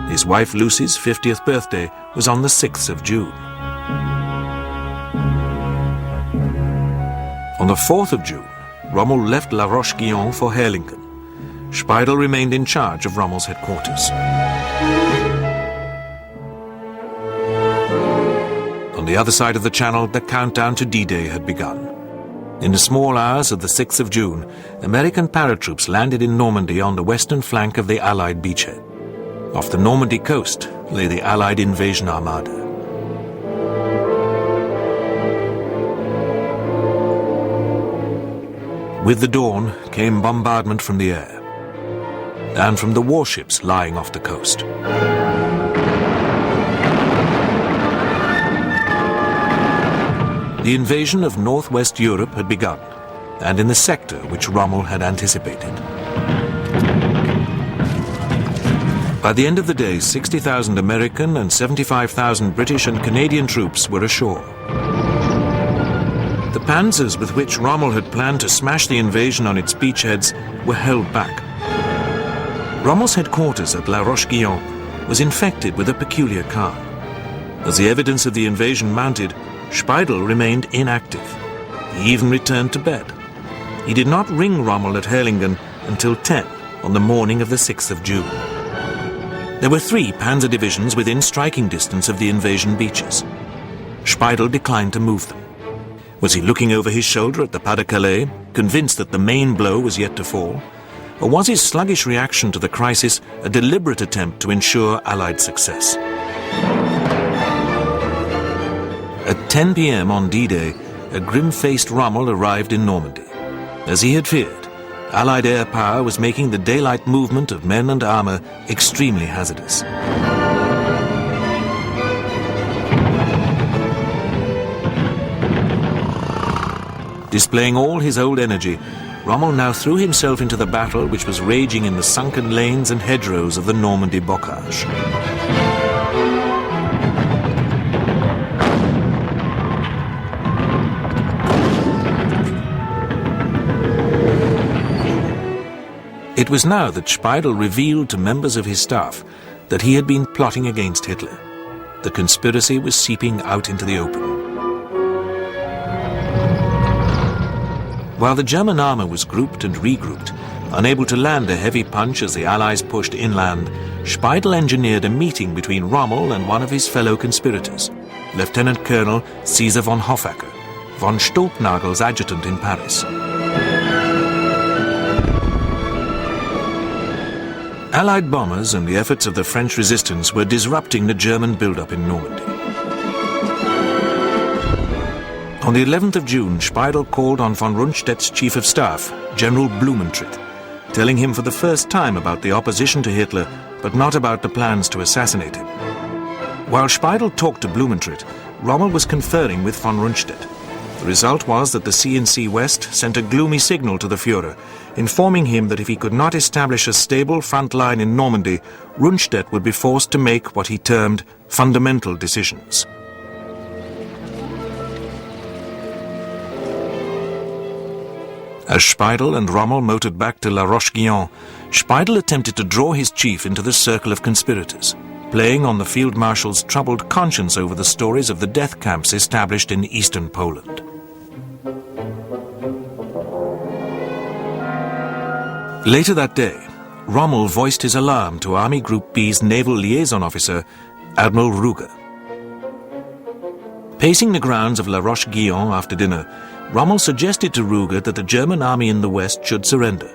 His wife Lucy's 50th birthday was on the 6th of June. On the 4th of June, Rommel left La Roche-Guyon for Herlingen. Speidel remained in charge of Rommel's headquarters. On the other side of the Channel, the countdown to D-Day had begun. In the small hours of the 6th of June, American paratroops landed in Normandy on the western flank of the Allied beachhead. Off the Normandy coast lay the Allied invasion armada. With the dawn came bombardment from the air and from the warships lying off the coast. The invasion of northwest Europe had begun, and in the sector which Rommel had anticipated. By the end of the day, 60,000 American and 75,000 British and Canadian troops were ashore. The panzers with which Rommel had planned to smash the invasion on its beachheads were held back. Rommel's headquarters at La Roche-Guyon was infected with a peculiar calm. As the evidence of the invasion mounted, Speidel remained inactive. He even returned to bed. He did not ring Rommel at Herlingen until 10 on the morning of the 6th of June. There were 3 panzer divisions within striking distance of the invasion beaches. Speidel declined to move them. Was he looking over his shoulder at the Pas-de-Calais, convinced that the main blow was yet to fall? Or was his sluggish reaction to the crisis a deliberate attempt to ensure Allied success? At 10 p.m. on D-Day, a grim-faced Rommel arrived in Normandy. As he had feared, Allied air power was making the daylight movement of men and armor extremely hazardous. Displaying all his old energy, Rommel now threw himself into the battle which was raging in the sunken lanes and hedgerows of the Normandy bocage. It was now that Speidel revealed to members of his staff that he had been plotting against Hitler. The conspiracy was seeping out into the open. While the German army was grouped and regrouped, unable to land a heavy punch as the Allies pushed inland, Speidel engineered a meeting between Rommel and one of his fellow conspirators, Lieutenant Colonel Caesar von Hoffacker, von Stolpnagel's adjutant in Paris. Allied bombers and the efforts of the French resistance were disrupting the German build-up in Normandy. On the 11th of June, Speidel called on von Rundstedt's chief of staff, General Blumentritt, telling him for the first time about the opposition to Hitler, but not about the plans to assassinate him. While Speidel talked to Blumentritt, Rommel was conferring with von Rundstedt. The result was that the CNC West sent a gloomy signal to the Führer, informing him that if he could not establish a stable front line in Normandy, Rundstedt would be forced to make what he termed fundamental decisions. As Speidel and Rommel motored back to La Roche-Guyon, Speidel attempted to draw his chief into the circle of conspirators, playing on the Field Marshal's troubled conscience over the stories of the death camps established in eastern Poland. Later that day, Rommel voiced his alarm to Army Group B's naval liaison officer, Admiral Ruger. Pacing the grounds of La Roche-Guyon after dinner, Rommel suggested to Ruger that the German army in the west should surrender.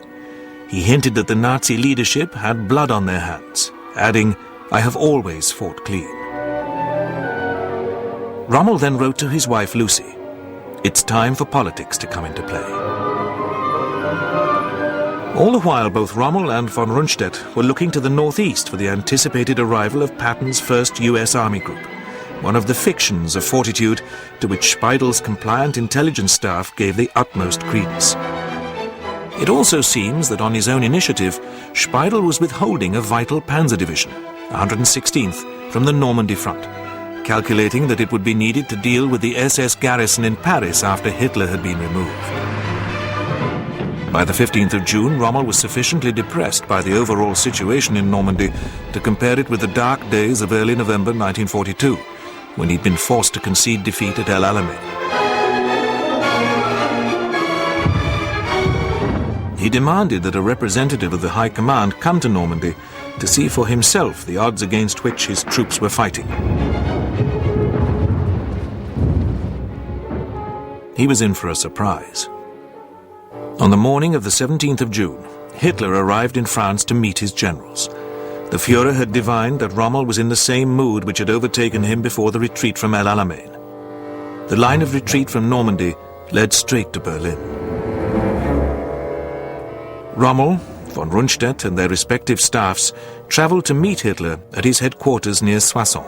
He hinted that the Nazi leadership had blood on their hands, adding, "I have always fought clean." Rommel then wrote to his wife Lucy, "It's time for politics to come into play." All the while, both Rommel and von Rundstedt were looking to the northeast for the anticipated arrival of Patton's first U.S. Army Group, one of the fictions of fortitude to which Speidel's compliant intelligence staff gave the utmost credence. It also seems that on his own initiative, Speidel was withholding a vital panzer division, 116th, from the Normandy front, calculating that it would be needed to deal with the SS garrison in Paris after Hitler had been removed. By the 15th of June, Rommel was sufficiently depressed by the overall situation in Normandy to compare it with the dark days of early November 1942, when he'd been forced to concede defeat at El Alamein. He demanded that a representative of the High Command come to Normandy to see for himself the odds against which his troops were fighting. He was in for a surprise. On the morning of the 17th of June, Hitler arrived in France to meet his generals. The Führer had divined that Rommel was in the same mood which had overtaken him before the retreat from El Alamein. The line of retreat from Normandy led straight to Berlin. Rommel, von Rundstedt and their respective staffs traveled to meet Hitler at his headquarters near Soissons.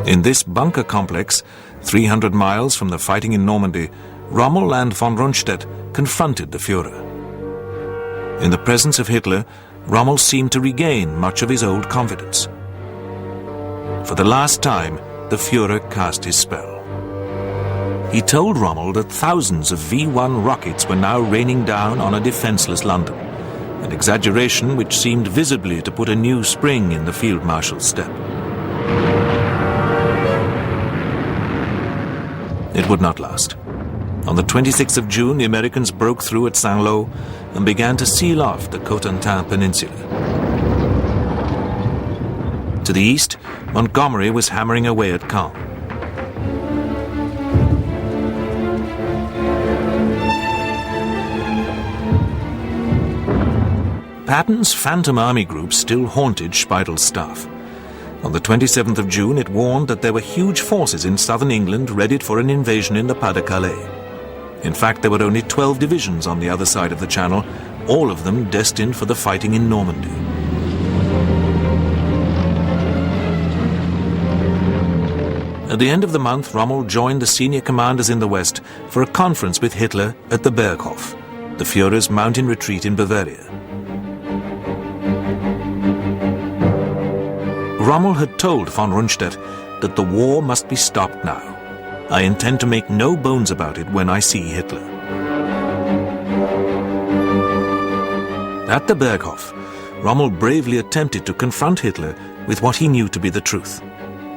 In this bunker complex, 300 miles from the fighting in Normandy, Rommel and von Rundstedt confronted the Führer. In the presence of Hitler, Rommel seemed to regain much of his old confidence. For the last time, the Führer cast his spell. He told Rommel that thousands of V-1 rockets were now raining down on a defenseless London, an exaggeration which seemed visibly to put a new spring in the Field Marshal's step. It would not last. On the 26th of June, the Americans broke through at Saint-Lô and began to seal off the Cotentin Peninsula. To the east, Montgomery was hammering away at Caen. Patton's Phantom Army Group still haunted Speidel's staff. On the 27th of June, it warned that there were huge forces in southern England readied for an invasion in the Pas-de-Calais. In fact, there were only 12 divisions on the other side of the Channel, all of them destined for the fighting in Normandy. At the end of the month, Rommel joined the senior commanders in the West for a conference with Hitler at the Berghof, the Führer's mountain retreat in Bavaria. Rommel had told von Rundstedt that the war must be stopped now. I intend to make no bones about it when I see Hitler. At the Berghof, Rommel bravely attempted to confront Hitler with what he knew to be the truth.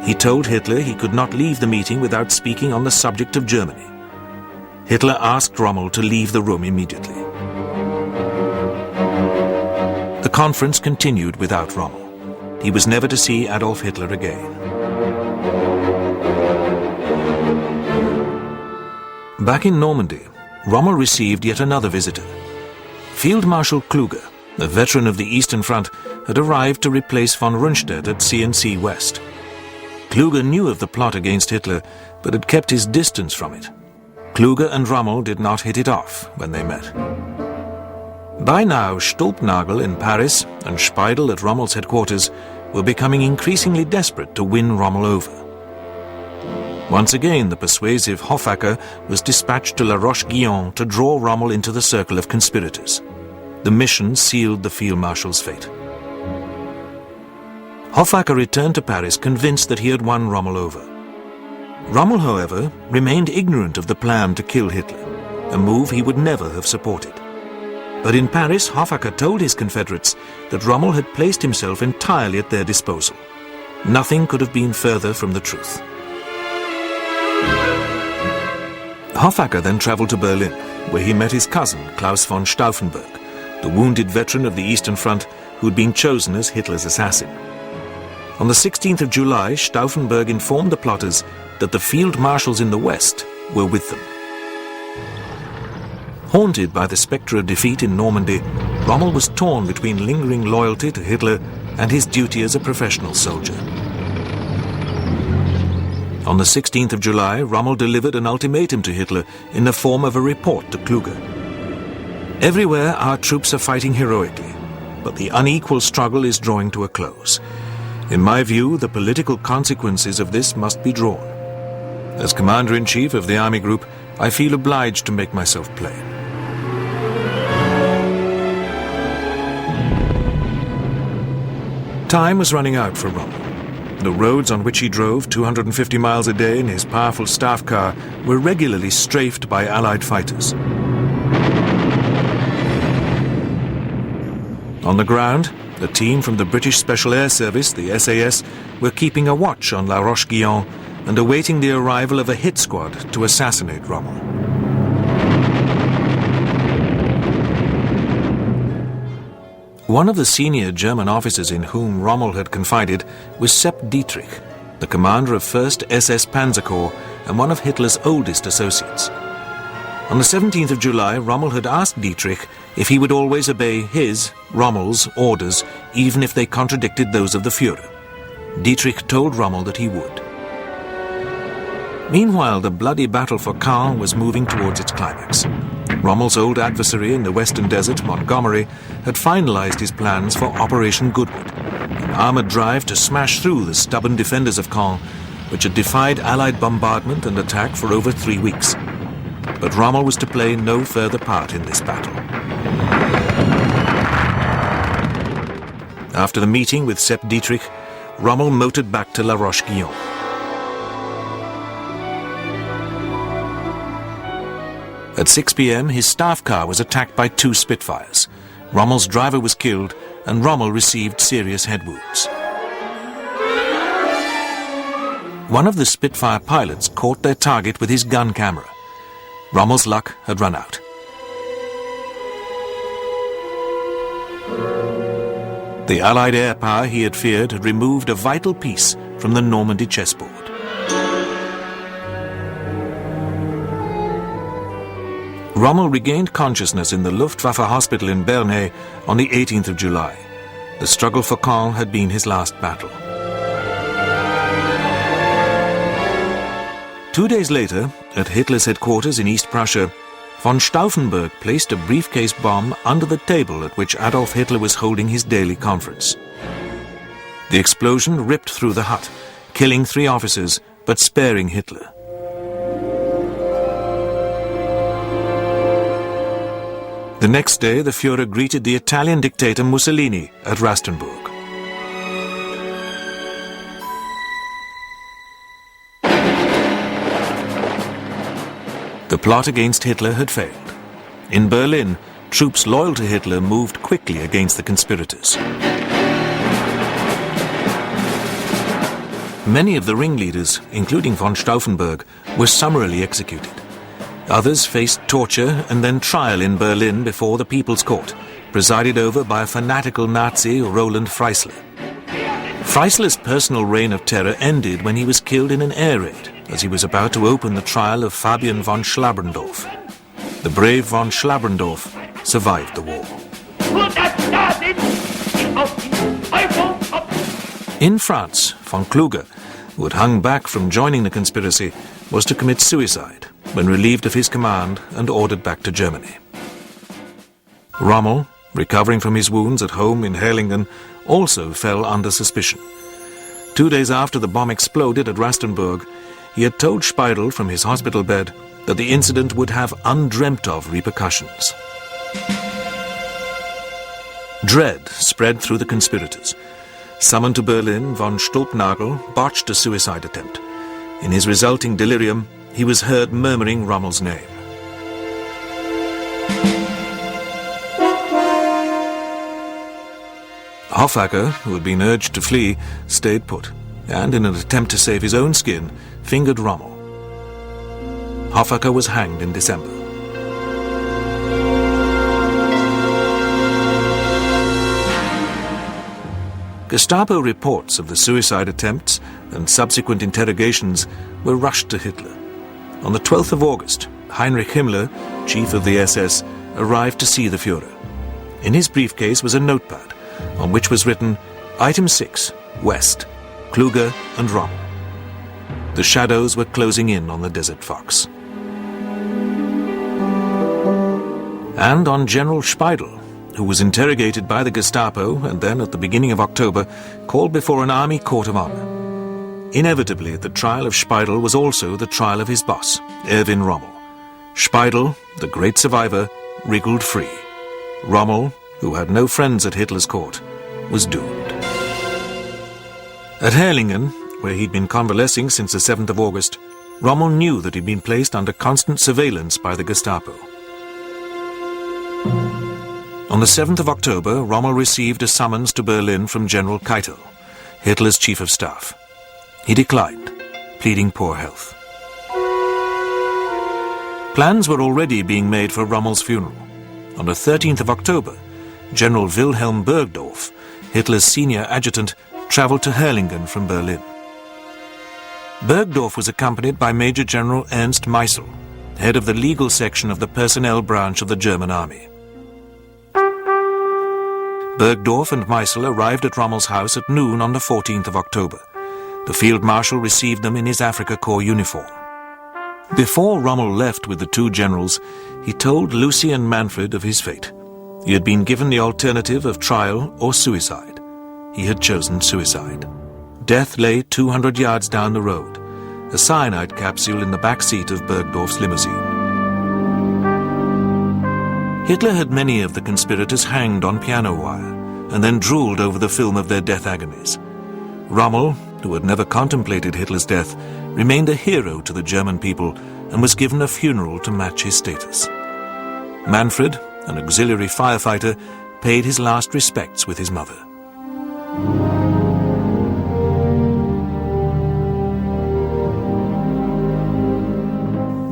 He told Hitler he could not leave the meeting without speaking on the subject of Germany. Hitler asked Rommel to leave the room immediately. The conference continued without Rommel. He was never to see Adolf Hitler again. Back in Normandy, Rommel received yet another visitor. Field Marshal Kluge, a veteran of the Eastern Front, had arrived to replace von Rundstedt at CNC West. Kluge knew of the plot against Hitler, but had kept his distance from it. Kluge and Rommel did not hit it off when they met. By now, Stulpnagel in Paris and Speidel at Rommel's headquarters were becoming increasingly desperate to win Rommel over. Once again, the persuasive Hoffacker was dispatched to La Roche-Guyon to draw Rommel into the circle of conspirators. The mission sealed the Field Marshal's fate. Hoffacker returned to Paris convinced that he had won Rommel over. Rommel, however, remained ignorant of the plan to kill Hitler, a move he would never have supported. But in Paris, Hoffacker told his Confederates that Rommel had placed himself entirely at their disposal. Nothing could have been further from the truth. Hoffacker then travelled to Berlin, where he met his cousin, Claus von Stauffenberg, the wounded veteran of the Eastern Front who had been chosen as Hitler's assassin. On the 16th of July, Stauffenberg informed the plotters that the field marshals in the West were with them. Haunted by the spectre of defeat in Normandy, Rommel was torn between lingering loyalty to Hitler and his duty as a professional soldier. On the 16th of July, Rommel delivered an ultimatum to Hitler in the form of a report to Kluge. Everywhere our troops are fighting heroically, but the unequal struggle is drawing to a close. In my view, the political consequences of this must be drawn. As Commander-in-Chief of the Army Group, I feel obliged to make myself plain. Time was running out for Rommel. The roads on which he drove 250 miles a day in his powerful staff car were regularly strafed by Allied fighters. On the ground, a team from the British Special Air Service, the SAS, were keeping a watch on La Roche-Guyon and awaiting the arrival of a hit squad to assassinate Rommel. One of the senior German officers in whom Rommel had confided was Sepp Dietrich, the commander of 1st SS Panzer Corps and one of Hitler's oldest associates. On the 17th of July, Rommel had asked Dietrich if he would always obey his, Rommel's, orders, even if they contradicted those of the Führer. Dietrich told Rommel that he would. Meanwhile, the bloody battle for Caen was moving towards its climax. Rommel's old adversary in the western desert, Montgomery, had finalized his plans for Operation Goodwood, an armored drive to smash through the stubborn defenders of Caen, which had defied Allied bombardment and attack for over 3 weeks. But Rommel was to play no further part in this battle. After the meeting with Sepp Dietrich, Rommel motored back to La Roche-Guyon. At 6 p.m., his staff car was attacked by 2 Spitfires. Rommel's driver was killed, and Rommel received serious head wounds. One of the Spitfire pilots caught their target with his gun camera. Rommel's luck had run out. The Allied air power he had feared had removed a vital piece from the Normandy chessboard. Rommel regained consciousness in the Luftwaffe hospital in Bernay on the 18th of July. The struggle for Caen had been his last battle. 2 days later, at Hitler's headquarters in East Prussia, von Stauffenberg placed a briefcase bomb under the table at which Adolf Hitler was holding his daily conference. The explosion ripped through the hut, killing 3 officers but sparing Hitler. The next day, the Führer greeted the Italian dictator Mussolini at Rastenburg. The plot against Hitler had failed. In Berlin, troops loyal to Hitler moved quickly against the conspirators. Many of the ringleaders, including von Stauffenberg, were summarily executed. Others faced torture and then trial in Berlin before the People's Court, presided over by a fanatical Nazi, Roland Freisler. Freisler's personal reign of terror ended when he was killed in an air raid, as he was about to open the trial of Fabian von Schlabrendorf. The brave von Schlabrendorf survived the war. In France, von Kluge, who had hung back from joining the conspiracy, was to commit suicide when relieved of his command and ordered back to Germany. Rommel, recovering from his wounds at home in Herlingen, also fell under suspicion. 2 days after the bomb exploded at Rastenburg, he had told Speidel from his hospital bed that the incident would have undreamt-of repercussions. Dread spread through the conspirators. Summoned to Berlin, von Stulpnagel botched a suicide attempt. In his resulting delirium, he was heard murmuring Rommel's name. Hoffacker, who had been urged to flee, stayed put, and in an attempt to save his own skin, fingered Rommel. Hoffacker was hanged in December. Gestapo reports of the suicide attempts and subsequent interrogations were rushed to Hitler. On the 12th of August, Heinrich Himmler, chief of the SS, arrived to see the Führer. In his briefcase was a notepad on which was written, Item 6, West, Kluge and Rommel. The shadows were closing in on the Desert Fox. And on General Speidel, who was interrogated by the Gestapo and then, at the beginning of October, called before an army court of honor. Inevitably, the trial of Speidel was also the trial of his boss, Erwin Rommel. Speidel, the great survivor, wriggled free. Rommel, who had no friends at Hitler's court, was doomed. At Herlingen, where he'd been convalescing since the 7th of August, Rommel knew that he'd been placed under constant surveillance by the Gestapo. On the 7th of October, Rommel received a summons to Berlin from General Keitel, Hitler's chief of staff. He declined, pleading poor health. Plans were already being made for Rommel's funeral. On the 13th of October, General Wilhelm Burgdorf, Hitler's senior adjutant, traveled to Herlingen from Berlin. Burgdorf was accompanied by Major General Ernst Meissel, head of the legal section of the personnel branch of the German army. Burgdorf and Meissel arrived at Rommel's house at noon on the 14th of October. The Field Marshal received them in his Afrika Korps uniform. Before Rommel left with the two generals, he told Lucy and Manfred of his fate. He had been given the alternative of trial or suicide. He had chosen suicide. Death lay 200 yards down the road, a cyanide capsule in the back seat of Burgdorf's limousine. Hitler had many of the conspirators hanged on piano wire and then drooled over the film of their death agonies. Rommel, who had never contemplated Hitler's death, remained a hero to the German people and was given a funeral to match his status. Manfred, an auxiliary firefighter, paid his last respects with his mother.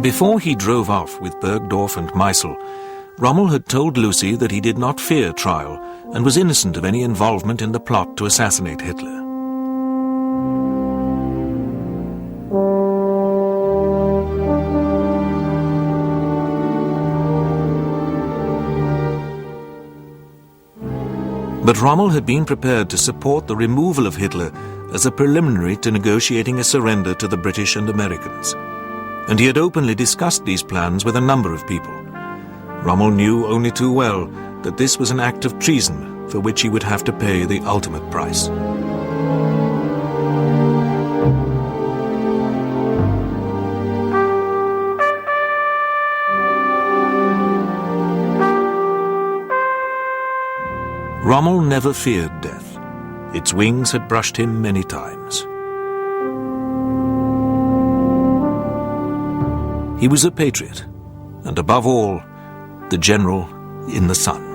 Before he drove off with Burgdorf and Meissel, Rommel had told Lucy that he did not fear trial and was innocent of any involvement in the plot to assassinate Hitler. But Rommel had been prepared to support the removal of Hitler as a preliminary to negotiating a surrender to the British and Americans. And he had openly discussed these plans with a number of people. Rommel knew only too well that this was an act of treason for which he would have to pay the ultimate price. Rommel never feared death. Its wings had brushed him many times. He was a patriot, and above all, the general in the sun.